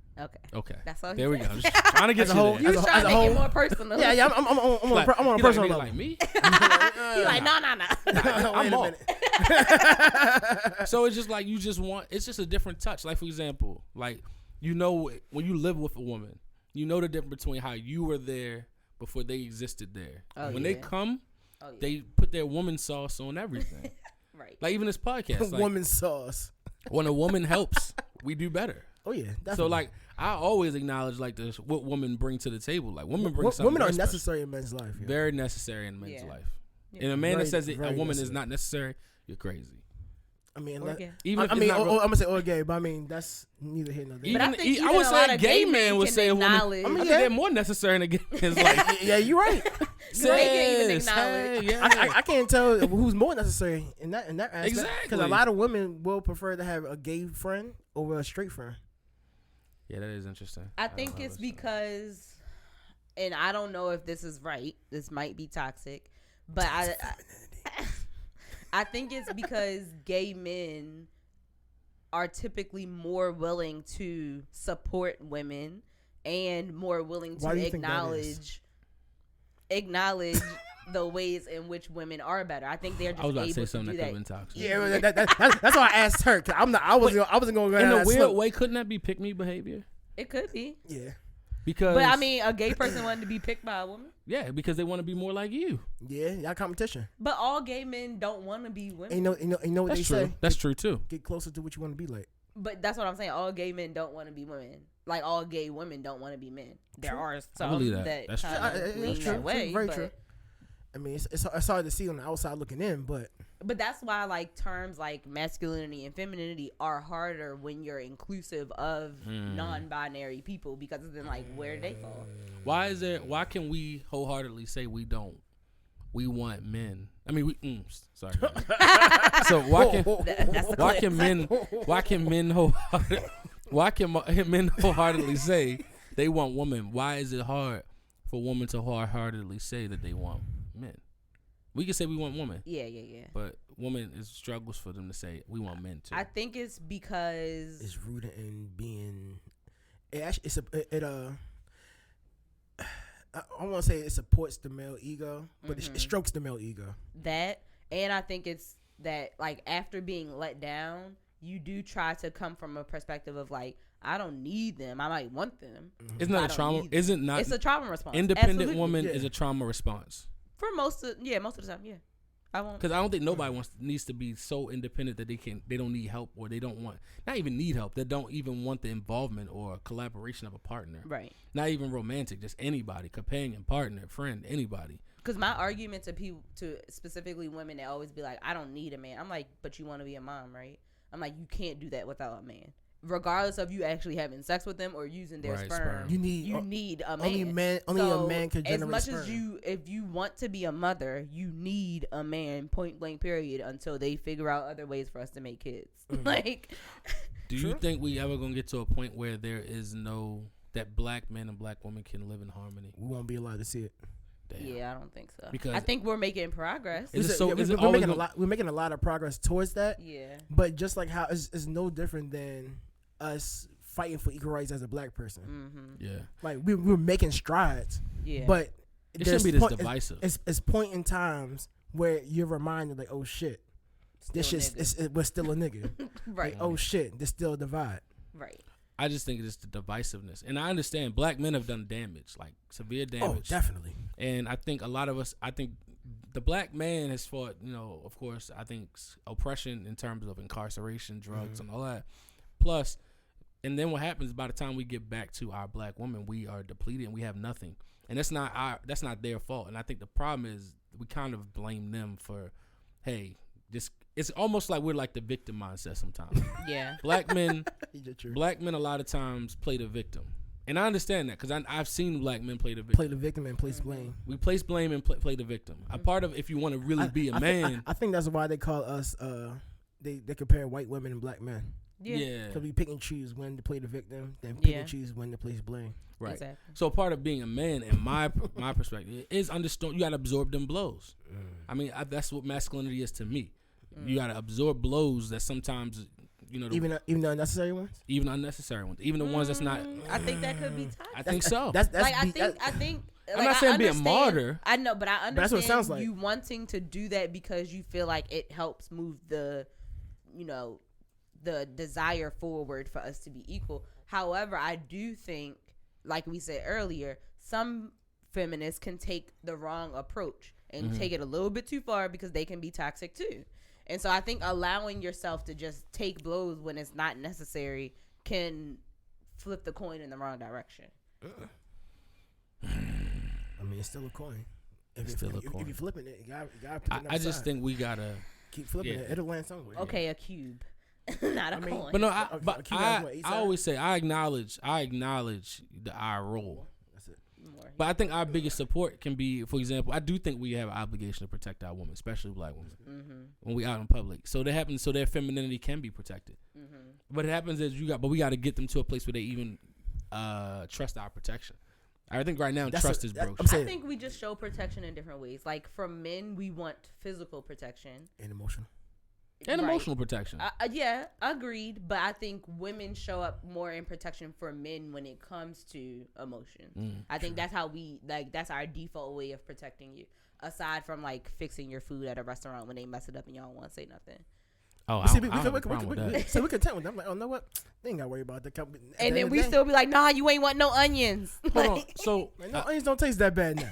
Okay. That's all. There we go. I'm just trying to get you there. You was trying to make it more personal. Yeah. I'm on a personal level. Like me? You like no. I'm off. So it's just like it's just a different touch. Like, for example, like, when you live with a woman, you know the difference between how you were there before they existed there. When they come, they put their woman sauce on everything. Right. Like, even this podcast. Like, woman sauce. When a woman helps, we do better. Oh yeah, definitely. So like, I always acknowledge like what women bring to the table. Like, women bring something. Women are special. necessary in men's life. Yeah. Very necessary in men's life. Yeah. And a man that says very a woman necessary. is not necessary, you're crazy. I mean, Or gay. Even I'm gonna say or gay, but I mean that's neither here nor there. Even, But I think I would even a say lot a of gay gay man men would can say a woman. acknowledge- I think they're more necessary in a gay man's life. Yeah, you're right. They can't even acknowledge. I can't tell who's more necessary in that aspect. Exactly. Because a lot of women will prefer to have a gay friend over a straight friend. Yeah, that is interesting. I think it's because, and I don't know if this is right. This might be toxic, but I think it's because gay men are typically more willing to support women and more willing to acknowledge the ways in which women are better. I think they're just I was about able to say something do that could that. have been toxic. Yeah, that's why I asked her. Cause I wasn't going to go In down a that weird slope. way, couldn't that be pick me behavior? It could be. Yeah. Because, But I mean, a gay person wanted to be picked by a woman. yeah, because they want to be more like you. Yeah, y'all competition. But all gay men don't want to be women. You know what That's they true. say? That's true too. Get closer to what you want to be like. But that's what I'm saying. All gay men don't want to be women. Like all gay women don't want to be men. There True. are I some believe that that. That's kind true. of lean That's true. that way. Very but, true. I mean, it's hard to see on the outside looking in, but But that's why like terms like masculinity and femininity are harder when you're inclusive of non-binary people, because then like where do they fall? Why can we wholeheartedly say we don't? We want men. I mean, sorry. So why can men wholeheartedly say they want women? Why is it hard for women to wholeheartedly say that they want men? We can say we want women. Yeah. But women, it struggles for them to say we want men too. I think it's because it's rooted in being. I want to say it supports the male ego, but it strokes the male ego. that, and I think it's that like after being let down, you do try to come from a perspective of like, I don't need them. I might want them. Isn't that a trauma? Isn't not? It's a trauma response. Independent Absolutely. woman is a trauma response. For most of the time, yeah. I won't. Because I don't think nobody needs to be so independent that they don't need help, or they don't want, not even need help, they don't even want the involvement or collaboration of a partner. Right. Not even romantic, just anybody, companion, partner, friend, anybody. Because my argument to people, to specifically women that always be like, I don't need a man. I'm like, but you want to be a mom, right? I'm like, you can't do that without a man. Regardless of you actually having sex with them or using their sperm. You need a man. Only a man can generate as much sperm. as if you want to be a mother, you need a man, point blank period, until they figure out other ways for us to make kids. Like, do you think we ever gonna get to a point where there is that black men and black women can live in harmony? We won't be allowed to see it. Damn. Yeah, I don't think so. Because I think we're making progress. We're making a lot of progress towards that. Yeah. But just like how it's no different than us fighting for equal rights as a black person. Mm-hmm. Yeah. Like we're making strides. Yeah. But it shouldn't be this divisive. It's point in times where you're reminded like, oh shit, we're still a nigga. Right. Like, oh shit, there's still a divide. Right. I just think it's the divisiveness. And I understand black men have done damage, like severe damage. Oh, definitely. And I think a lot of us, the black man has fought, of course, I think oppression in terms of incarceration, drugs, and all that. Plus, and then what happens by the time we get back to our black women, we are depleted and we have nothing. And that's not their fault. And I think the problem is we kind of blame them for, hey, it's almost like we're like the victim mindset sometimes. Yeah. Black men a lot of times play the victim. And I understand that because I've seen black men play the victim. Play the victim and place blame. We place blame and play the victim. A part of if you want to really be a man. I think that's why they call us. They compare white women and black men. Yeah. Because we pick and choose when to play the victim, then pick and choose when to place blame. Right. Exactly. So part of being a man, in my perspective, is understand. You got to absorb them blows. I mean, that's what masculinity is to me. You got to absorb blows that sometimes. Even the unnecessary ones. Even unnecessary ones. Even the ones that's not. I think that could be toxic. I think so. I think. I'm not saying be a martyr. I know, but I understand that's what it sounds like. You wanting to do that because you feel like it helps move the desire forward for us to be equal. However, I do think, like we said earlier, some feminists can take the wrong approach and take it a little bit too far because they can be toxic too. And so I think allowing yourself to just take blows when it's not necessary can flip the coin in the wrong direction. I mean, it's still a coin. If you're flipping it, you gotta put it I just think we gotta keep flipping it. It'll land somewhere. Okay, a cube, not a coin. But no, I always say I acknowledge our role. But I think our biggest support can be, for example, I do think we have an obligation to protect our women, especially black women, when we out in public. So that happens, so their femininity can be protected. But it happens is we got to get them to a place where they even trust our protection. I think right now trust is broken. I think we just show protection in different ways. Like for men, we want physical protection and emotional. And emotional protection. Yeah, agreed. But I think women show up more in protection for men when it comes to emotion. I think that's how that's our default way of protecting you. Aside from like fixing your food at a restaurant when they mess it up and y'all don't want to say nothing. Oh, so we're content with them. I'm like, oh, know what? They ain't got to worry about that. And then we still be like, nah, you ain't want no onions. Hold on. So onions don't taste that bad now.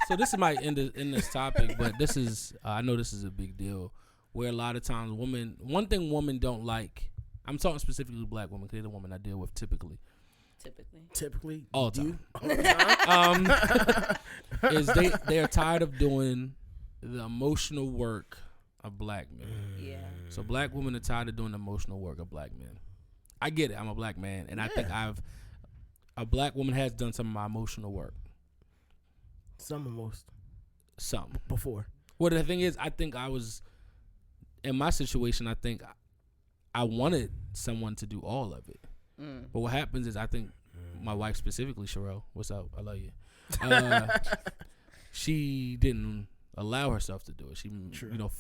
So this might end this topic, but this is I know this is a big deal. Where a lot of times one thing women don't like, I'm talking specifically black women because they're the women I deal with typically all the time, is they are tired of doing the emotional work of black men. Yeah. So black women are tired of doing the emotional work of black men. I get it. I'm a black man, and I think a black woman has done some of my emotional work. Some before. Well, the thing is, I think I was. In my situation, I think I wanted someone to do all of it. But what happens is I think my wife specifically, Sherelle, what's up? I love you. She didn't allow herself to do it. She,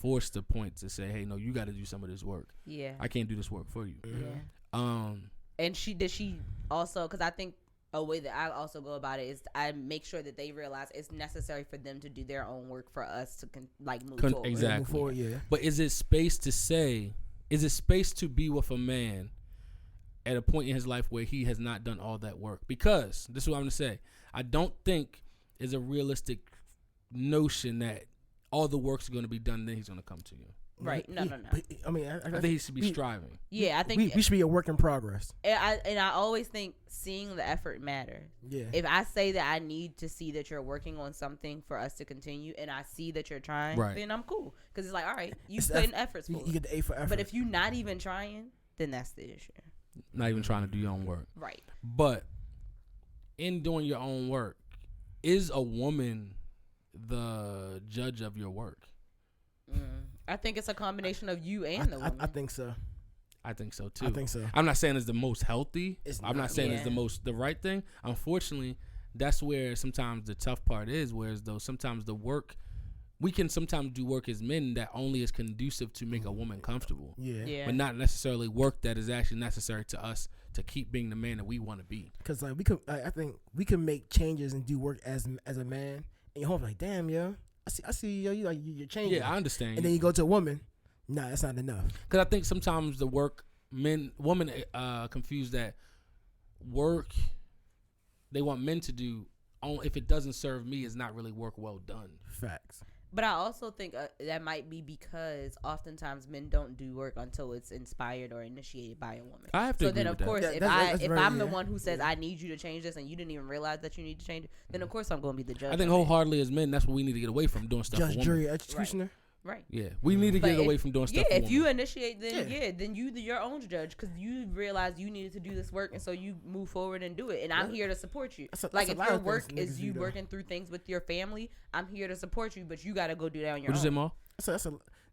forced the point to say, hey, no, you got to do some of this work. Yeah. I can't do this work for you. Yeah. And she also, because I think a way that I also go about it is I make sure that they realize it's necessary for them to do their own work for us to move forward. Exactly. Move forward, yeah. But is it space to be with a man at a point in his life where he has not done all that work? Because this is what I'm going to say. I don't think it's a realistic notion that all the work's going to be done, then he's going to come to you. Right. No. I mean, I think he should be striving. Yeah, I think we should be a work in progress. And I always think seeing the effort matters. Yeah. If I say that I need to see that you're working on something for us to continue, and I see that you're trying, then I'm cool. Because it's like, all right, you put in efforts for it. You get the A for effort. But if you're not even trying, then that's the issue. Not even trying to do your own work. Right. But in doing your own work, is a woman the judge of your work? I think it's a combination of you and the woman. I think so. I think so too. I think so. I'm not saying it's the most healthy. I'm not saying it's the right thing. Unfortunately, that's where sometimes the tough part is. Whereas though sometimes the work, we can sometimes do work as men that only is conducive to make a woman comfortable. Yeah. But not necessarily work that is actually necessary to us to keep being the man that we want to be. Because like I think we can make changes and do work as a man, and you're home like, damn, yo. I see you're changing. Yeah, I understand. And then you go to a woman, nah, that's not enough. Because I think sometimes the women confuse that work they want men to do, only if it doesn't serve me, is not really work well done. Facts. But I also think that might be because oftentimes men don't do work until it's inspired or initiated by a woman. I have to agree with that. So then, of course, if I'm the one who says I need you to change this and you didn't even realize that you need to change it, then of course I'm going to be the judge. I think wholeheartedly as men, that's what we need to get away from, doing stuff for women. Judge, jury, executioner. Right. Yeah, we need to get away from doing stuff. Yeah, if you initiate, then then you your own judge because you realize you needed to do this work, and so you move forward and do it. And I'm here to support you. Like if your work is you working through things with your family, I'm here to support you, but you got to go do that on your own. What you say, Ma?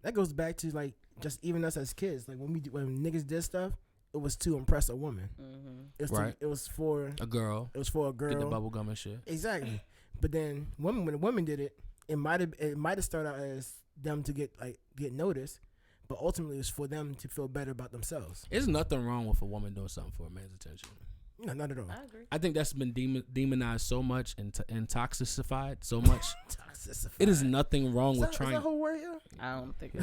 That goes back to like just even us as kids. Like when niggas did stuff, it was to impress a woman. Right. It was for a girl. It was for a girl. Get the bubble gum and shit. Exactly. But then when the women did it, it might have started out as them to get noticed, but ultimately it's for them to feel better about themselves. There's nothing wrong with a woman doing something for a man's attention. No, not at all. I agree. I think that's been demonized so much and toxicified so much. Toxicified. It is nothing wrong with trying. Is that whole word, yeah? I don't think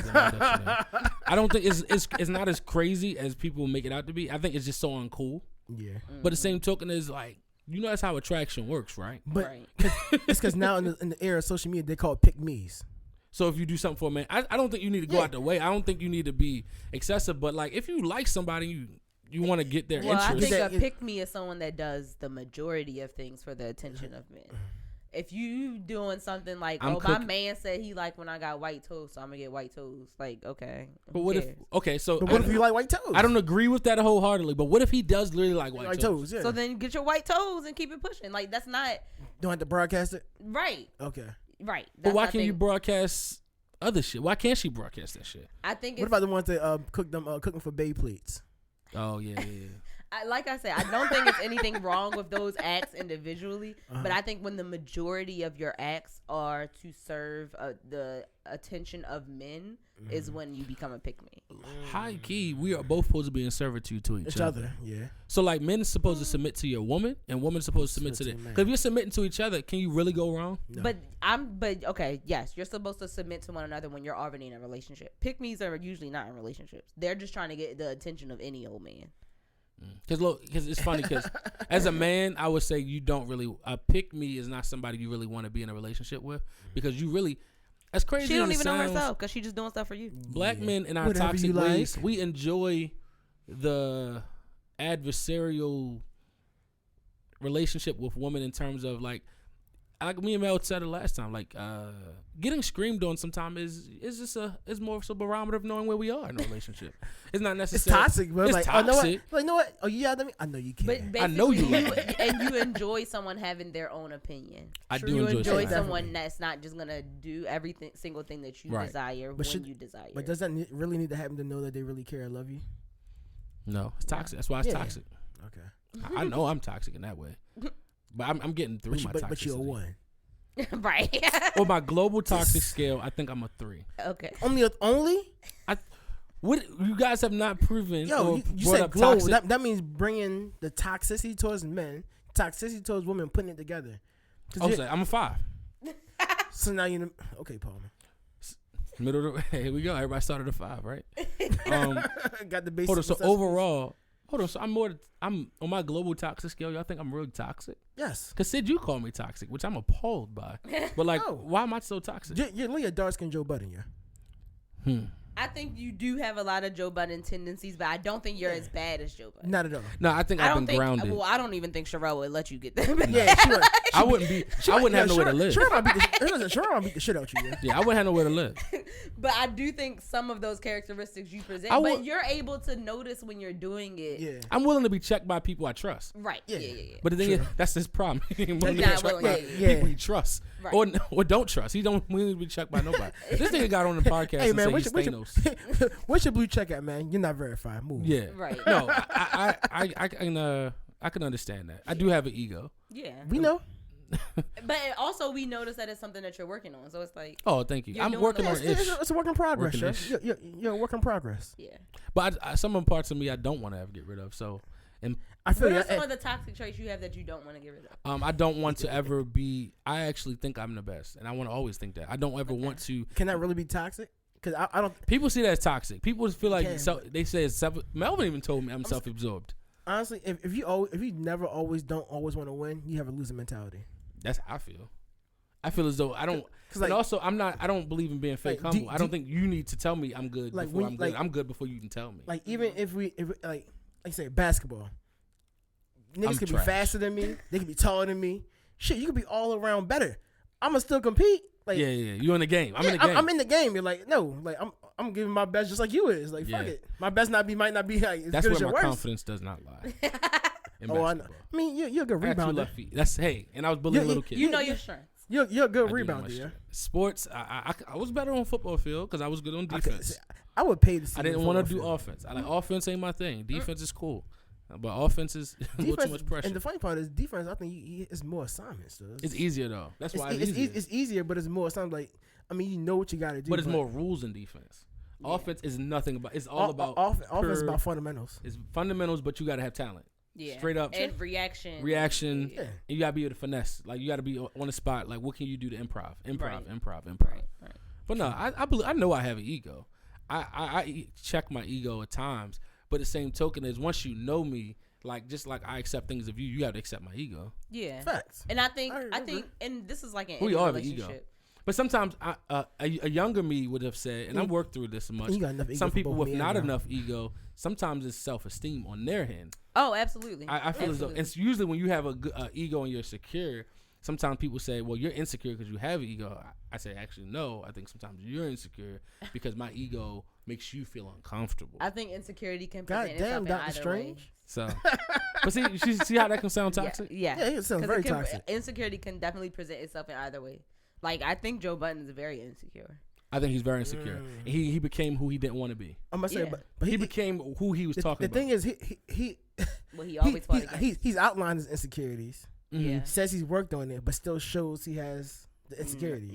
I don't think it's not as crazy as people make it out to be. I think it's just so uncool. Yeah. But the same token is like, that's how attraction works, right? But it's because now in the era of social media, they call it pick-me's. So if you do something for a man, I don't think you need to go out the way. I don't think you need to be excessive. But like, if you like somebody, you want to get their interest. I think a pick-me is someone that does the majority of things for the attention of men. If you doing something like, my man said he liked when I got white toast, so I'm gonna get white toast. Like, okay. But what if you like white toast? I don't agree with that wholeheartedly. But what if he does really like white toast? Yeah. So then get your white toast and keep it pushing. Like that's not. Don't have to broadcast it. Right. Okay. Right. But why can't you broadcast other shit? Why can't she broadcast that shit? I think. What about the ones that cooking for baby plates? Oh yeah. Like I said, I don't think it's anything wrong with those acts individually, but I think when the majority of your acts are to serve the attention of men is when you become a pick-me. High key, we are both supposed to be in servitude to each other. Yeah. So like, men are supposed to submit to your woman, and women are supposed to submit to them. Because if you're submitting to each other, can you really go wrong? No. But okay, yes, you're supposed to submit to one another when you're already in a relationship. Pick-me's are usually not in relationships. They're just trying to get the attention of any old man. Because it's funny, because as a man, I would say you don't really, a pick-me is not somebody you really want to be in a relationship with, because you really, as crazy as it sounds, she don't even know herself because she's just doing stuff for you. Black men in our toxic ways, we enjoy the adversarial relationship with women in terms of like me and Mel said it last time, like getting screamed on sometimes is more of a barometer of knowing where we are in a relationship. It's not necessarily it's toxic, bro. It's toxic. You know what? Oh, you yelled at me? I know you can't. But I know you and you enjoy someone having their own opinion. I do you enjoy that. someone that's not just gonna do everything single thing that you desire you desire. But does that really need to happen to know that they really care and love you? No, it's toxic. That's why it's toxic. Okay. I know I'm toxic in that way. But I'm getting through my toxicity. But you're a 1. Right. On my global toxic scale, I think I'm a 3. Okay. Only? What you guys have not proven. Yo, you said global. That means bringing the toxicity towards men, toxicity towards women, putting it together. I'm a 5. So now you okay, Paul. Middle of the, here we go. Everybody started at 5, right? Got the basic. Hold on. So overall, so I'm on my global toxic scale. Y'all think I'm really toxic? Yes. Cause Sid, you call me toxic, which I'm appalled by. But like, why am I so toxic? You're really a dark-skinned Joe Budden, yeah. I think you do have a lot of Joe Budden tendencies, but I don't think you're as bad as Joe Budden. Not at all. No, I think I've been grounded. Well, I don't even think Sherelle would let you get that. Yeah, she would. I wouldn't have nowhere to live. Sherelle beat the shit out you. Yeah, I wouldn't have nowhere to live. But I do think some of those characteristics you present, but you're able to notice when you're doing it. Yeah. I'm willing to be checked by people I trust. Right. Yeah. But the thing is, that's his problem. He ain't willing to be checked by people he trusts. Right. Or don't trust. He don't willing to be checked by nobody. This nigga got on the podcast and said he's Thanos. What's your blue check at, man? You're not verified. Move. Yeah. Right. No, I can understand that. I do have an ego. Yeah. We know. But also we notice that it's something that you're working on. So it's like, oh, thank you. I'm working on ish. It's a work in progress. You're a work in progress. Yeah. But some of the parts of me I don't want to ever get rid of. So, and I feel what are some of the toxic traits you have that you don't want to get rid of? I don't want to ever be. I actually think I'm the best, and I want to always think that. I don't ever want to. Can that really be toxic? Because I don't. People see that as toxic. People feel like they say it's Melvin even told me I'm self-absorbed. Honestly, if you never don't always want to win, you have a losing mentality. That's how I feel. I feel as though I don't. And also, I don't believe in being fake humble. I don't think you need to tell me I'm good before I'm good. I'm good before you can tell me. Like even if like say basketball, niggas could be faster than me. They could be taller than me. Shit, you could be all around better. I'ma still compete Like, yeah. You're in the game. I'm in the game. I'm in the game. You're like, no, like I'm giving my best just like you is. Like, fuck it. My best might not be like as That's good as where your my worst. confidence does not lie. Oh, I know. I mean, you're a good rebounder. That's and I was bullying little kids. You know your strengths. You're a good rebounder. Yeah. Sports, I was better on football field because I was good on defense. I would pay to see. I didn't want to do offense. Offense ain't my thing. Defense is cool, but offense is a little too much pressure. And the funny part is defense. I think it's more assignments. So it's easier though. That's why it's easier, but it's more assignments. Like, I mean, you know what you got to do. But it's more rules in defense. Yeah. Offense is nothing about. It's all about offense is about fundamentals. It's fundamentals, but you got to have talent. Yeah. Straight up. And reaction. Yeah. And you got to be able to finesse. Like, you got to be on the spot. Like, what can you do to improv? Improv. Right. But no, I know I have an ego. I check my ego at times. But the same token is once you know me, like, just like I accept things of you, you have to accept my ego. Yeah. Facts. And I think, and this is like an we all have relationship. an ego. But sometimes a younger me would have said, and I worked through this much. Some people with not enough ego, sometimes it's self-esteem on their hand. Oh, absolutely. I feel as though it's usually when you have a ego and you're secure. Sometimes people say, "Well, you're insecure because you have an ego." I say, actually, no. I think sometimes you're insecure because my ego makes you feel uncomfortable. I think insecurity can present itself in either way. So, but see how that can sound toxic? Yeah, it sounds very toxic. Insecurity can definitely present itself in either way. Like, I think Joe Budden is very insecure. I think he's very insecure. He became who he didn't want to be. I must say, but he became who he was talking about. The thing is, he always fought against. He's outlined his insecurities. Yeah. Says he's worked on it, but still shows he has the insecurities.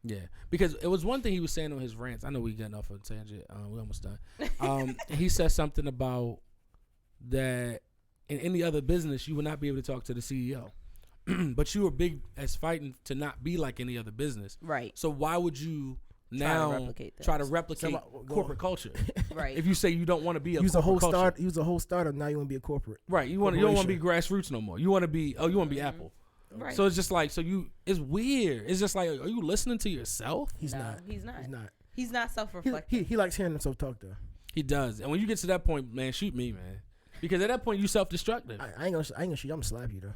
Yeah, because it was one thing he was saying on his rants. I know we getting off a tangent. We're almost done. He said something about that in any other business you would not be able to talk to the CEO. But you were big as fighting to not be like any other business. Right. So why would you now try to replicate corporate culture? Right. If you say you don't want to be a corporate culture. Use a whole startup, now you want to be a corporate. Right. You don't want to be grassroots no more. You want to be Apple. Right. So it's just like it's weird. It's just like, are you listening to yourself? He's not. He's not self-reflective. He likes hearing himself talk though. He does. And when you get to that point, man, shoot me, man. Because at that point, you self-destructive. I ain't gonna shoot you. I'm gonna slap you though.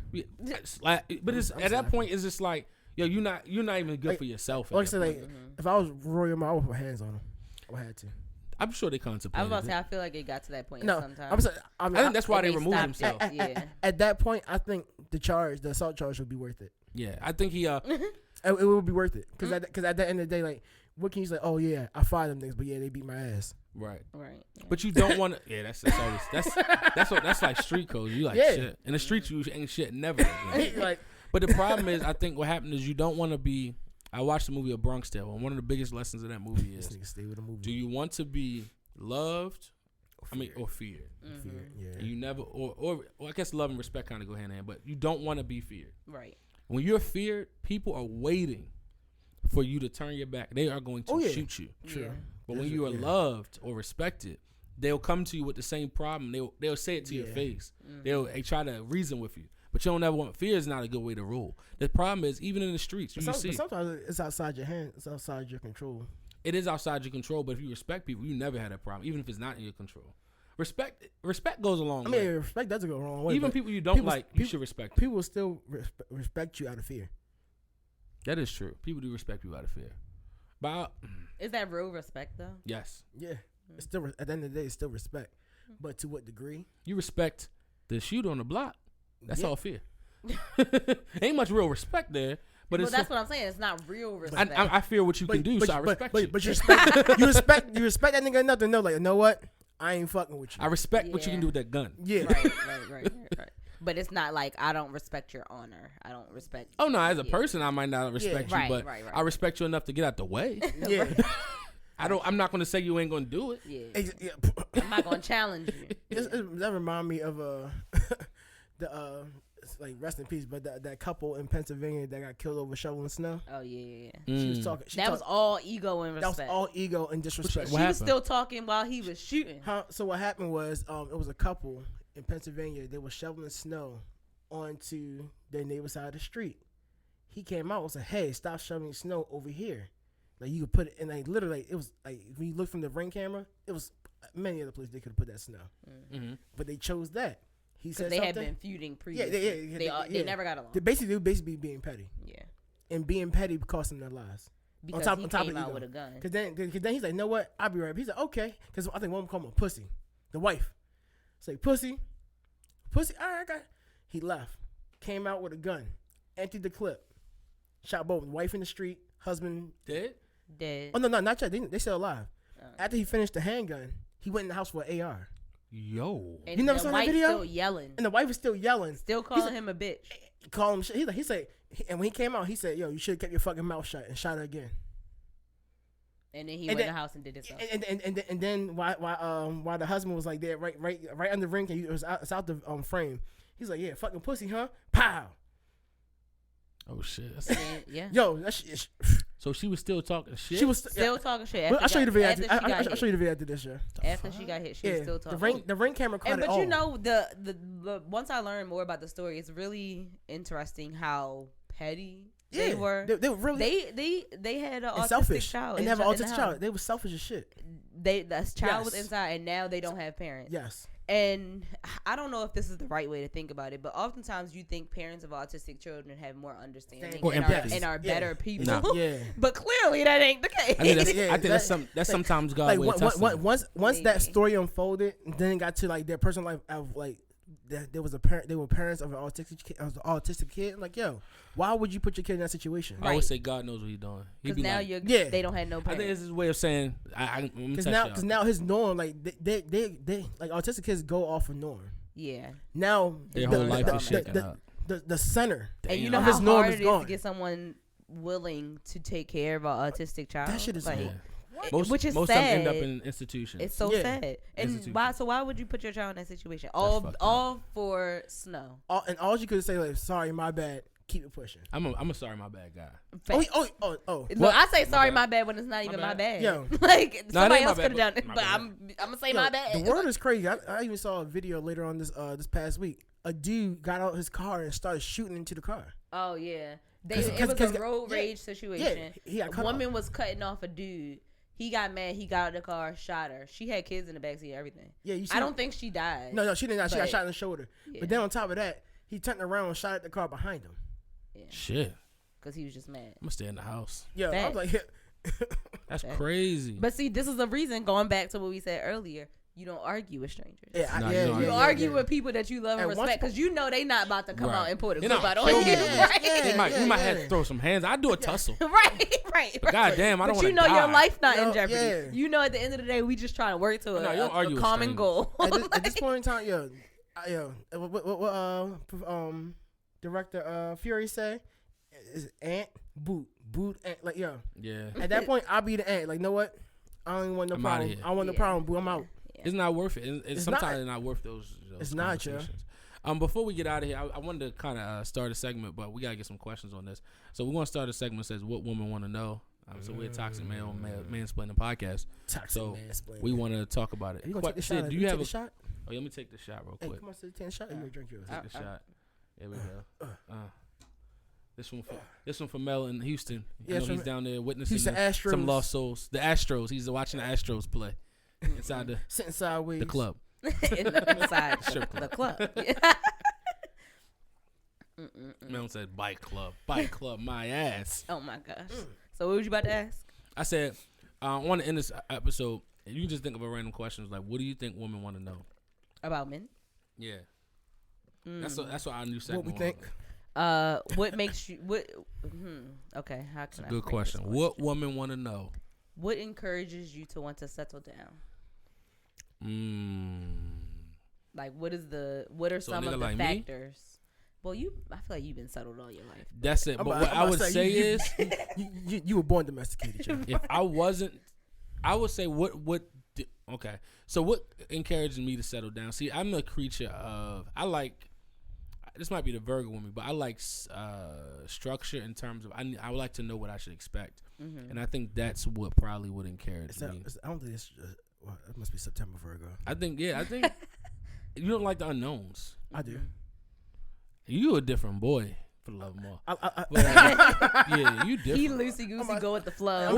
But at that point, it's just like, yo, you're not even good for yourself. Like I said, if I was Roy, I would put hands on him. I would have to. I'm sure they contemplated. I was about to say, I feel like it got to that point. No, sometimes. I think that's why they removed himself. At that point, I think the assault charge would be worth it. Yeah, I think he. It would be worth it because at the end of the day, like, what can you say? Oh yeah, I fired them things, but yeah, they beat my ass. Right. Yeah. But you don't want to. Yeah, that's like street code. You like shit in the streets. You ain't shit never. Like, but the problem is, I think what happened is you don't want to be. I watched the movie A Bronx Tale, and one of the biggest lessons of that movie is: stay with the movie. Do you want to be loved? Or feared? Feared. Yeah. And you never, or I guess love and respect kind of go hand in hand, but you don't want to be feared. Right. When you're feared, people are waiting for you to turn your back. They are going to shoot you. True. Yeah. But when you are loved or respected, they'll come to you with the same problem. They'll say it to your face. They'll try to reason with you. But you don't ever want. Fear is not a good way to rule. The problem is, even in the streets, you see. Sometimes it's outside your hand. It's outside your control. It is outside your control. But if you respect people, you never had that problem, even if it's not in your control. Respect goes a long way. I mean, respect doesn't go a long way. Even people you don't like, you should respect. People will still respect you out of fear. That is true. People do respect you out of fear. But is that real respect though? Yes. Yeah. It's still at the end of the day, it's still respect. But to what degree? You respect the shooter on the block. That's all fear. Ain't much real respect there. But that's what I'm saying. It's not real respect. I fear what you can do, so I respect you. But you respect that nigga enough to know, like, you know what? I ain't fucking with you. I respect what you can do with that gun. Yeah. Right. But it's not like I don't respect your honor. I don't respect. Oh no, as a person, I might not respect you, but I respect you enough to get out the way. Yeah. I'm not going to say you ain't going to do it. Yeah. I'm not going to challenge you. That remind me of like, rest in peace, but that couple in Pennsylvania that got killed over shoveling snow. Oh yeah. She was talking. That was all ego and respect. That was all ego and disrespect. She was still talking while he was shooting. So what happened was, it was a couple in Pennsylvania. They were shoveling snow onto their neighbor's side of the street. He came out and said, "Hey, stop shoveling snow over here. Like, you could put it." And like, literally, it was like, when you look from the ring camera, it was many other places they could have put that snow, but they chose that. He said they had been feuding previously. They never got along. They basically being petty. Yeah. and being petty cost them their lives. Because he came out with a gun. Because then he's like, you know what? I'll be right. He's like, okay. Because I think one called him a pussy. The wife. Say, pussy. All right, I got it. He left. Came out with a gun. Emptied the clip. Shot both. Wife in the street. Husband. Dead. Oh, no, not yet. They still alive. After he finished the handgun, he went in the house for an AR. Yo. And you never saw that video? Still yelling. And the wife is still yelling. Still calling him a bitch. Call him shit. He said, and when he came out, he said, yo, you should have kept your fucking mouth shut, and shot her again. And then he went in the house and did his stuff. And then while the husband was like there, right under the ring, it's out the frame. He's like, yeah, fucking pussy, huh? Pow. Oh shit. Yeah. Yo, that shit. So she was still talking shit. She was still talking shit. I'll show you the video. I'll show you the video after this, yeah. After she got hit, she was still talking. The ring camera caught it all. But you know, the once I learned more about the story, it's really interesting how petty they were. They were really they had an autistic selfish child. And they have an autistic child. They were selfish as shit. That child was inside, and now they don't have parents. Yes. And I don't know if this is the right way to think about it, but oftentimes you think parents of autistic children have more understanding and are better people. Nah. Yeah. But clearly that ain't the case. I think that's sometimes God's way of testing. Once that story unfolded, then it got to like their personal life of like that there was a parent. They were parents of an autistic kid. Like, yo, why would you put your kid in that situation? I always say God knows what he's doing. Because now like, they don't have no parents. I think it's his way of saying because now his norm, like they like autistic kids go off of norm. Yeah. Now their whole life is shaken up. The center. And you know how hard it is to get someone willing to take care of an autistic child. That shit is like. Which is most sad. of them end up in institutions. It's so sad. And why would you put your child in that situation? All for snow. And all you could say like, sorry, my bad. Keep it pushing. I'm a sorry, my bad guy. Oh. Look, I say sorry, my bad when it's not even my bad. Yo. Like somebody else could have done it, but I'm gonna say my bad. The world is crazy. I even saw a video later on this past week. A dude got out his car and started shooting into the car. Oh yeah, it was a road rage situation. Yeah, a woman was cutting off a dude. He got mad. He got out of the car, shot her. She had kids in the backseat and everything. Yeah, I don't think she died. No, she didn't die. She got shot in the shoulder. Yeah. But then on top of that, he turned around and shot at the car behind him. Yeah. Shit. Because he was just mad. I'm going to stay in the house. Yeah, I was like... That's crazy. But see, this is the reason, going back to what we said earlier, you don't argue with strangers. You argue with people that you love and respect because you know they not about to come out and pull the clip out on you. You might have to throw some hands. I do a tussle. Right. But goddamn, I don't want to die. But you know your life not in jeopardy. Yeah. You know at the end of the day, we just trying to work to a common goal. At this point in time, director Fury say is ant boot ant, like yeah. At that point, I'll be the ant. Like, know what? I don't even want no problem. I want no problem, boo. I'm out. It's not worth it. It's sometimes not worth those it's not, yeah. Before we get out of here, I wanted to kind of start a segment, but we got to get some questions on this. So we're going to start a segment that says, what women want to know. So we're a Toxic Mansplaining podcast. Mansplaining. We want to talk about it. You want to take the shot? Do you have a shot? Oh, let me take the shot real quick. Come on, take the shot. You drink yours. Take the shot. There we go. This one for Mel in Houston. Yeah, he's down there witnessing some lost souls. The Astros. He's watching the Astros play inside sitting sideways the club. Inside the club. Mel said bike club, my ass. Oh my gosh. So what was you about to ask? I said I want to end this episode. And you just think of a random question like, what do you think women want to know about men? Yeah, that's what our new segment. What we think. What makes you okay, how can I good question. What women want to know? What encourages you to want to settle down? Like what are some of the factors? Me? Well, I feel like you've been settled all your life. That's it. But what I would say is you were born domesticated. If I wasn't, I would say okay. So what encourages me to settle down? See, I'm a creature of this might be the Virgo in me, but I like structure in terms of I would like to know what I should expect, and I think that's what probably would encourage me. I don't think it must be September Virgo. I think you don't like the unknowns. I do. You a different boy, for the love of more. Yeah, you different. He loosey goosey go with the flow.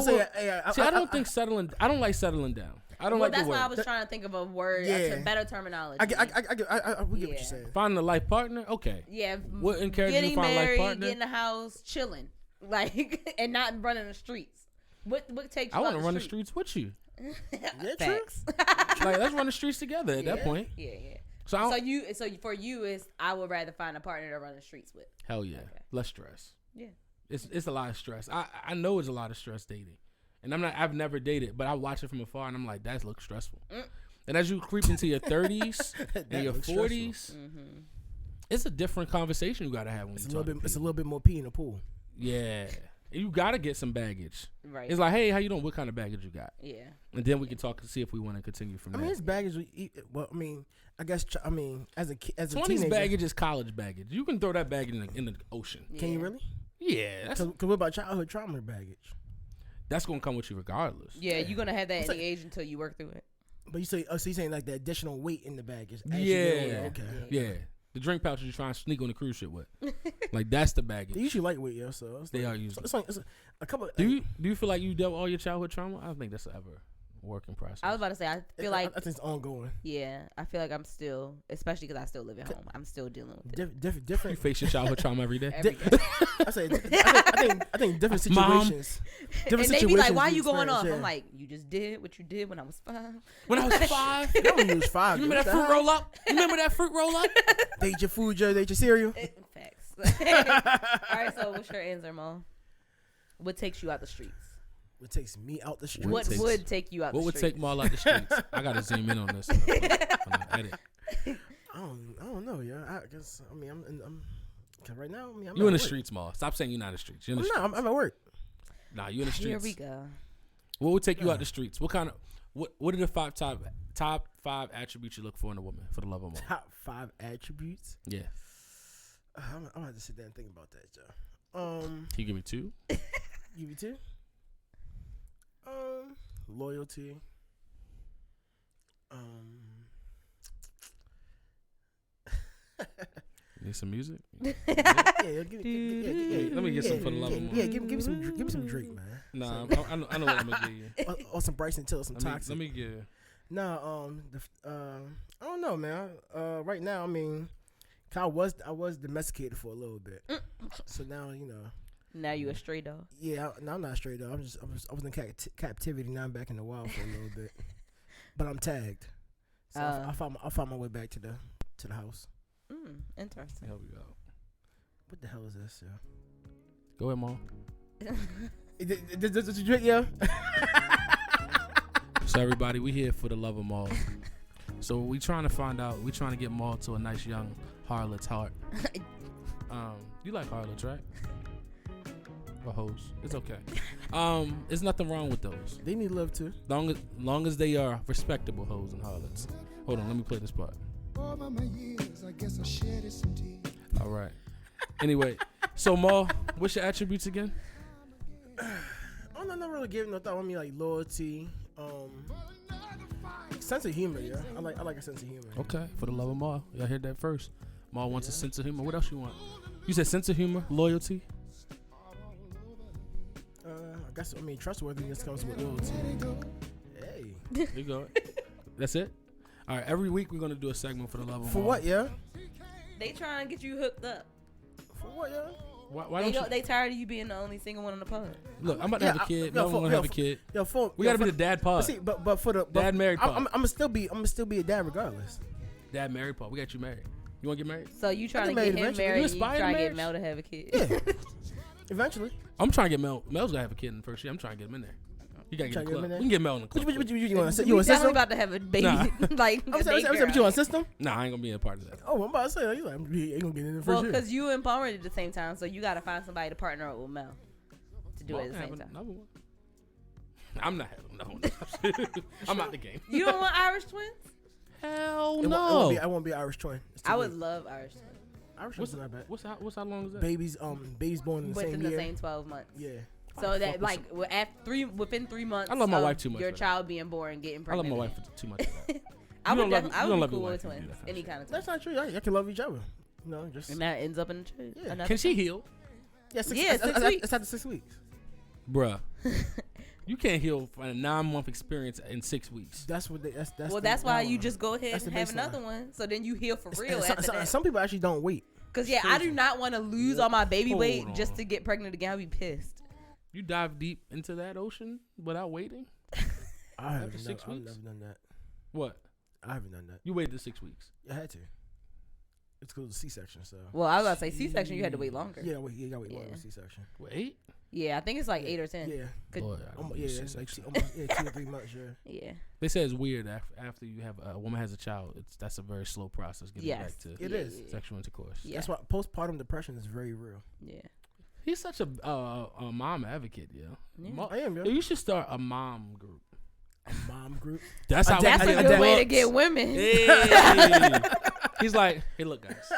I don't think settling. I don't like settling down. I don't like the word. That's why I was trying to think of a word, a better terminology. I get what you're saying. Finding a life partner, okay. Yeah. What encourages you to find a life partner? Getting a house, chilling. like, and not running the streets. What takes you? I want to run the streets with you. Facts. Like, let's run the streets together at that point. Yeah. So for you is I would rather find a partner to run the streets with. Hell yeah, okay. Less stress. Yeah, it's a lot of stress. I know it's a lot of stress dating, and I've never dated, but I watch it from afar, and I'm like, that looks stressful. And as you creep into your 30s and your 40s, it's a different conversation you gotta have when it's a little bit more pee in the pool. Yeah. You gotta get some baggage. Right. It's like, hey, how you doing? What kind of baggage you got? Yeah. And then we can talk and see if we want to continue from there. I mean, it's baggage. Well, I mean, I guess. I mean, as a 20s teenager, baggage is college baggage. You can throw that baggage in the ocean. Can you really? Yeah. Because what about childhood trauma baggage? That's gonna come with you regardless. Yeah, you're gonna have that at any age until you work through it. But you say, so you're saying like the additional weight in the baggage? Yeah. Okay. Yeah. The drink pouches you trying to sneak on the cruise ship with, like that's the baggage. They usually lightweight, yo. So it's they like, are usually. It's like a couple. Do you feel like you dealt with all your childhood trauma? I don't think that's ever a working process. I was about to say, I feel like I think it's ongoing. Yeah, I feel like I'm still, especially because I still live at home. I'm still dealing with it. Different. You face your childhood trauma every day. I think different situations. Mom. Different and they be like, "Why you you going off?" Yeah. I'm like, "You just did what you did when I was 5." When I was 5, That when you was 5. you remember that fruit roll up? You remember that fruit roll up? They eat your food, they eat your cereal. Facts. All right, so what's your answer, Mo? What takes you out the streets? What takes me out the streets? What would take you out the streets? What would take Maul out the streets? I gotta zoom in on this. On the edit. I don't know, yeah. I guess I'm cause right now. I'm You in the work. streets, Maul. Stop saying you're not in the streets. You're in the No, streets. I'm at work. Nah, you in the streets. Here we go. What would take you out the streets? What kind of what are the top 5 attributes you look for in a woman for the love of Maul? Top 5 attributes. Yeah. I'm gonna have to sit there and think about that, Joe. Can you give me 2? Give you 2. Loyalty. Need some music? Yeah, Let me get some for the love of Maul. Yeah, give me some Drake, man. Nah, I know what I'm gonna give you. Or some Bryson Tiller, some Toxic. Let me give. No, I don't know, man. Right now, I mean, I was domesticated for a little bit, so now you know. Now you a stray dog. Yeah, no, I'm not straight though. I was in captivity. Now I'm back in the wild for a little bit, but I'm tagged. So I found my way back to the house. Interesting. Here we go. What the hell is this? Yeah. Go ahead, Mom. This drink, yeah. So everybody, we here for the love of Maul. So we trying to find out. We trying to get Maul to a nice young harlot's heart. You like harlots, right? Or hoes? It's okay. There's nothing wrong with those. They need love too. Long as they are respectable hoes and harlots. Hold on, let me play this part. Over my years, I guess I shedded some tears. All right. Anyway, so Maul, what's your attributes again? I'm not really giving no thought. I mean, like loyalty, sense of humor. Yeah, I like a sense of humor. Okay, for the love of Maul, y'all heard that first. Maul wants a sense of humor. What else you want? You said sense of humor, loyalty. I guess trustworthiness comes with loyalty. Hey, There you go. That's it. All right. Every week we're gonna do a segment for the love of for Maul. what? Yeah. They trying to get you hooked up. For what? Yeah. Why don't you? They tired of you being the only single one on the pod. Look, I'm about to have a kid. Melvin gonna have a kid. We gotta be the dad pod. See, but for the Dad married pod. I'm gonna still be a dad regardless. Dad married pod. We got you married. You wanna get married? So you trying to married get him eventually. married? You You aspire to trying to get marriage? Mel to have a kid? Yeah. Eventually. I'm trying to get Mel. Mel's gonna have a kid in the first year. I'm trying to get him in there. You gotta get in the Trying to get him club. in there? We can get Mel in the club. What you want? We You want definitely system? about to have a baby. Nah. Like I'm saying, daycare. you want system? Nah, I ain't gonna be a part of that. Oh, I'm about to say, you like, you ain't gonna get in the Well, first year. because you and Palmer at the same time, so you got to find somebody to partner up with Mel to do it at the same time. I'm not having another one. I'm out the game. You don't want Irish twins? Hell It no. won't be Irish twin. It's too I would late. love Irish twins. Irish What's twins not bad. how long is that? Babies born in the Within same the year. same 12 months. Yeah. So that like within 3 months. I love my of wife too much Your for that. child being born, getting I love pregnant. my wife too much. For that. I You would don't love- definitely. I you would don't be love your cool wife with when you do twins. that kind of Any shit. kind of twins. That's not true. Y'all can love each other. You know, just And that ends up in the church. Yeah. Another Can she time. heal, yeah. 6 weeks. It's after 6 weeks. bruh? You can't heal for a 9-month experience in 6 weeks. That's what. That's Well, the that's why guideline. you just go ahead That's and the have baseline. another one. So then you heal for real And after that. some people actually don't wait. Cause I do not want to lose all my baby weight just to get pregnant again. I'd be pissed. You dive deep into that ocean without waiting? I haven't never done that. What? I haven't done that. You waited 6 weeks. I had to. It's called a C-section, so. Well, I was about to say C-section. You had to wait longer. Yeah, you gotta wait longer with C-section. Wait. Yeah, I think it's like 8 or 10. Yeah. Boy, it's like almost 2 or 3 months. Yeah. They say it's weird after you have a woman has a child. That's a very slow process getting back to sexual intercourse. Yeah. That's why postpartum depression is very real. Yeah. He's such a mom advocate, I am, yo. You should start a mom group. A mom group? That's a good way to get women. Hey. He's like, hey, look, guys.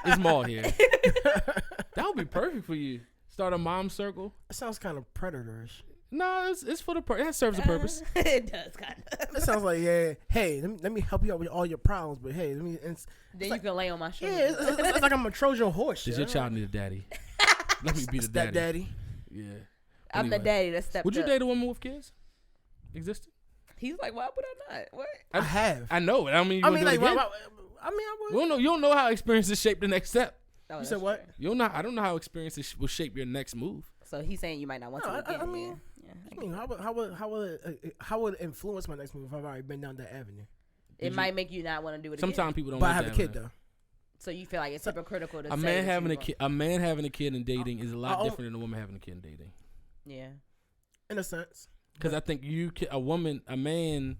It's Maul here. That would be perfect for you. Start a mom circle. It sounds kind of predatorish. No, it's for the it serves a purpose. It does kind of. It sounds like, hey, let me help you out with all your problems, but hey, let me. Then you can lay on my shoulder. Yeah, it's like I'm a Trojan horse. Does your child need a daddy? Let me be the daddy. Daddy. Yeah. I'm the daddy that stepped up. Would you date a woman with kids? Existing? He's like, why would I not? What? I have. I know it. I mean, I mean, like, I would. We don't know. You don't know how experiences shape the next step. You said what? True. You don't know. I don't know how experiences will shape your next move. So he's saying you might not want to again. I mean, how would it influence my next move if I've already been down that avenue? It might make you not want to do it. Sometimes people don't. But I have a kid though. So you feel like it's hypocritical to say a man having a kid. A man having a kid and dating is a lot different than a woman having a kid and dating. Yeah. In a sense. Because I think a man.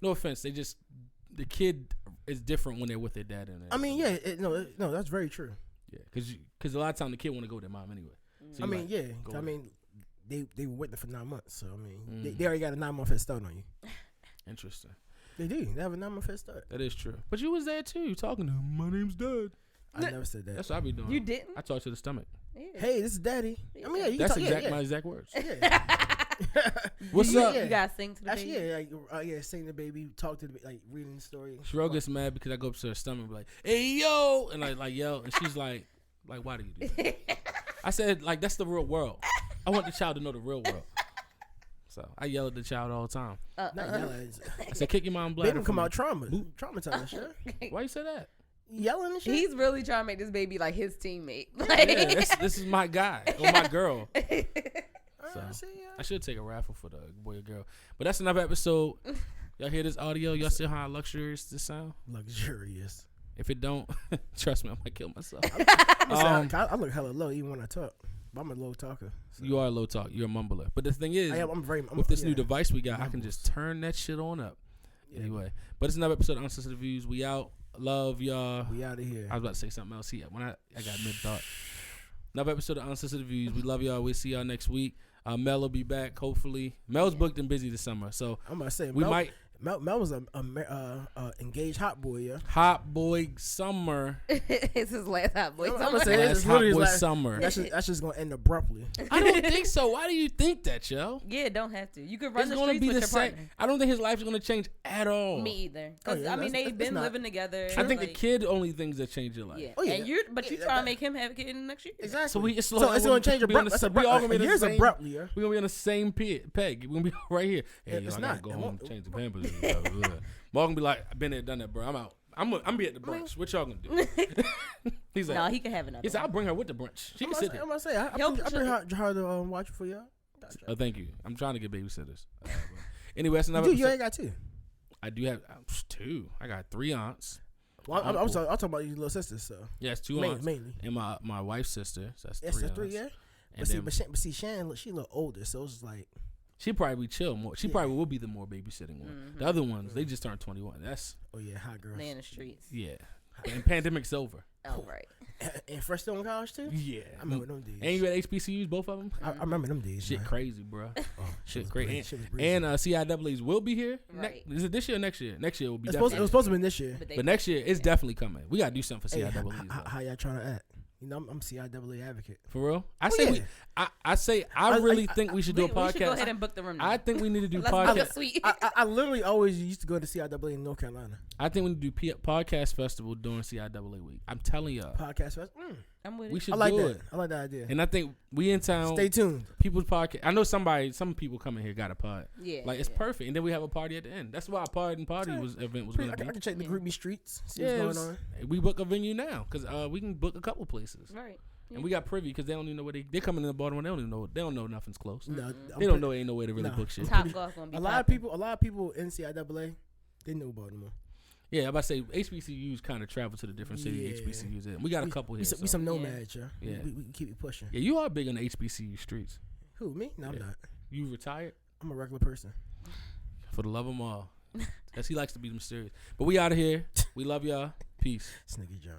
No offense, the kid is different when they're with their dad. I mean, no, that's very true. Yeah, because a lot of times the kid want to go with their mom anyway. So I mean, they were with them for 9 months, so I mean, they already got a 9-month head start on you. Interesting. They do. They have a 9-month head start. That is true. But you was there too. You talking to him. My name's Dad. I never said that. That's what I be doing. You didn't? I talk to the stomach. Yeah. Hey, this is Daddy. I mean, you that's talk, my exact words. Yeah. What's up? You gotta sing to the baby. Actually, sing to the baby, talk to the baby, like reading the story. Cheryl gets mad because I go up to her stomach and be like, "Hey yo," and I like yell, and she's like, why do you do that? I said, like, that's the real world. I want the child to know the real world. So I yell at the child all the time. Not yell I said, kick your mom bladder. Baby come out traumatized. Sure. Why you say that? Yelling and shit. He's really trying to make this baby like his teammate. Yeah, this is my guy or my girl. So I should take a raffle for the boy or girl. But that's another episode. Y'all hear this audio? Y'all see how luxurious this sound? Luxurious. If it don't, trust me, I might kill myself. I look hella low even when I talk. But I'm a low talker. So. You are a low talk. You're a mumbler. But the thing is, I'm with this new device we got, I can just turn that shit on up. Yeah. Anyway, but it's another episode of Unsolicited Views. We out. Love y'all. We out of here. I was about to say something else. When I got mid-thought. Another episode of Unsolicited Views. We love y'all. We'll see y'all next week. Mel will be back, hopefully. Mel's booked and busy this summer, so I'm about to say Mel was a engaged hot boy, yeah. Hot boy summer. It's his last hot boy summer. I'm gonna say it's hot boy summer. That's just gonna end abruptly. I don't think so. Why do you think that, yo? Yeah, don't have to. You could run the gonna streets be with the your same. partner. I don't think his life's gonna change at all. Me either. Because I mean, they've been living together. I think the kid only things that change your life. Yeah. And you trying to make him have a kid in the next year. Exactly. So it's gonna change abruptly. We all gonna be years abruptly. Yeah. We gonna be on the same peg. We gonna be right here. Hey, it's I not. gotta go home and change the pampers. Mark gonna be like, I've been there, done that, bro. I'm out. I'm be at the brunch. What y'all gonna do? He's like, no, he can have another. He said, I'll bring her with the brunch. She can sit there. I'm gonna say, I bring her to watch for y'all. Oh, thank you. I'm trying to get babysitters. Anyway, that's another. You ain't got 2. I do have 2. I got 3 aunts. Well, I'm talking about your little sisters. So yeah, it's 2 aunts mainly, and my wife's sister. So that's 3. That's 3, yeah. But see, Shannon, she a little older, so it's like. She probably chill more. She probably will be the more babysitting one. Mm-hmm. The other ones, they just turned 21. That's hot girls. They in the streets. Yeah, and pandemic's over. Oh right. And fresh still in college too. Yeah, I remember them days. And you at HBCUs, both of them. I remember them days. Shit, man. crazy, bro. Shit, crazy. And CIAAs will be here. Right. Is it this year or next year? Next year will be. It was supposed to be this year, but next year it's definitely coming. We gotta do something for CIAAs. How y'all trying to act? You know, I'm CIAA advocate. For real? I really think we should do a podcast. We should go ahead and book the room now. I think we need to do podcast. I literally always used to go to CIAA in North Carolina. I think we need to do podcast festival during CIAA week. I'm telling y'all. Podcast festival? I'm with it. We should I like do that. it. I like that idea. And I think we in town. Stay tuned. People's podcast. I know some people coming here got a pod. Yeah. Like it's perfect. And then we have a party at the end. That's why our party event was going to be. I can check the Group Me streets. See what's going on. We book a venue now because we can book a couple places. Right. And we got privy because they don't even know where they're coming in the Baltimore. They don't even know. They don't know nothing's close. No, they don't know. Ain't no way to really book shit. Top Golf gonna be a lot of people in CIAA, they know Baltimore. Yeah, I'm about to say HBCUs kind of travel to the different cities HBCUs in. We got a couple here. We some nomads, yeah. We keep it pushing. Yeah, you are big on the HBCU streets. Who, me? No, I'm not. You retired? I'm a regular person. For the love of them all. As he likes to be mysterious. But we out of here. We love y'all. Peace. Sniggy John.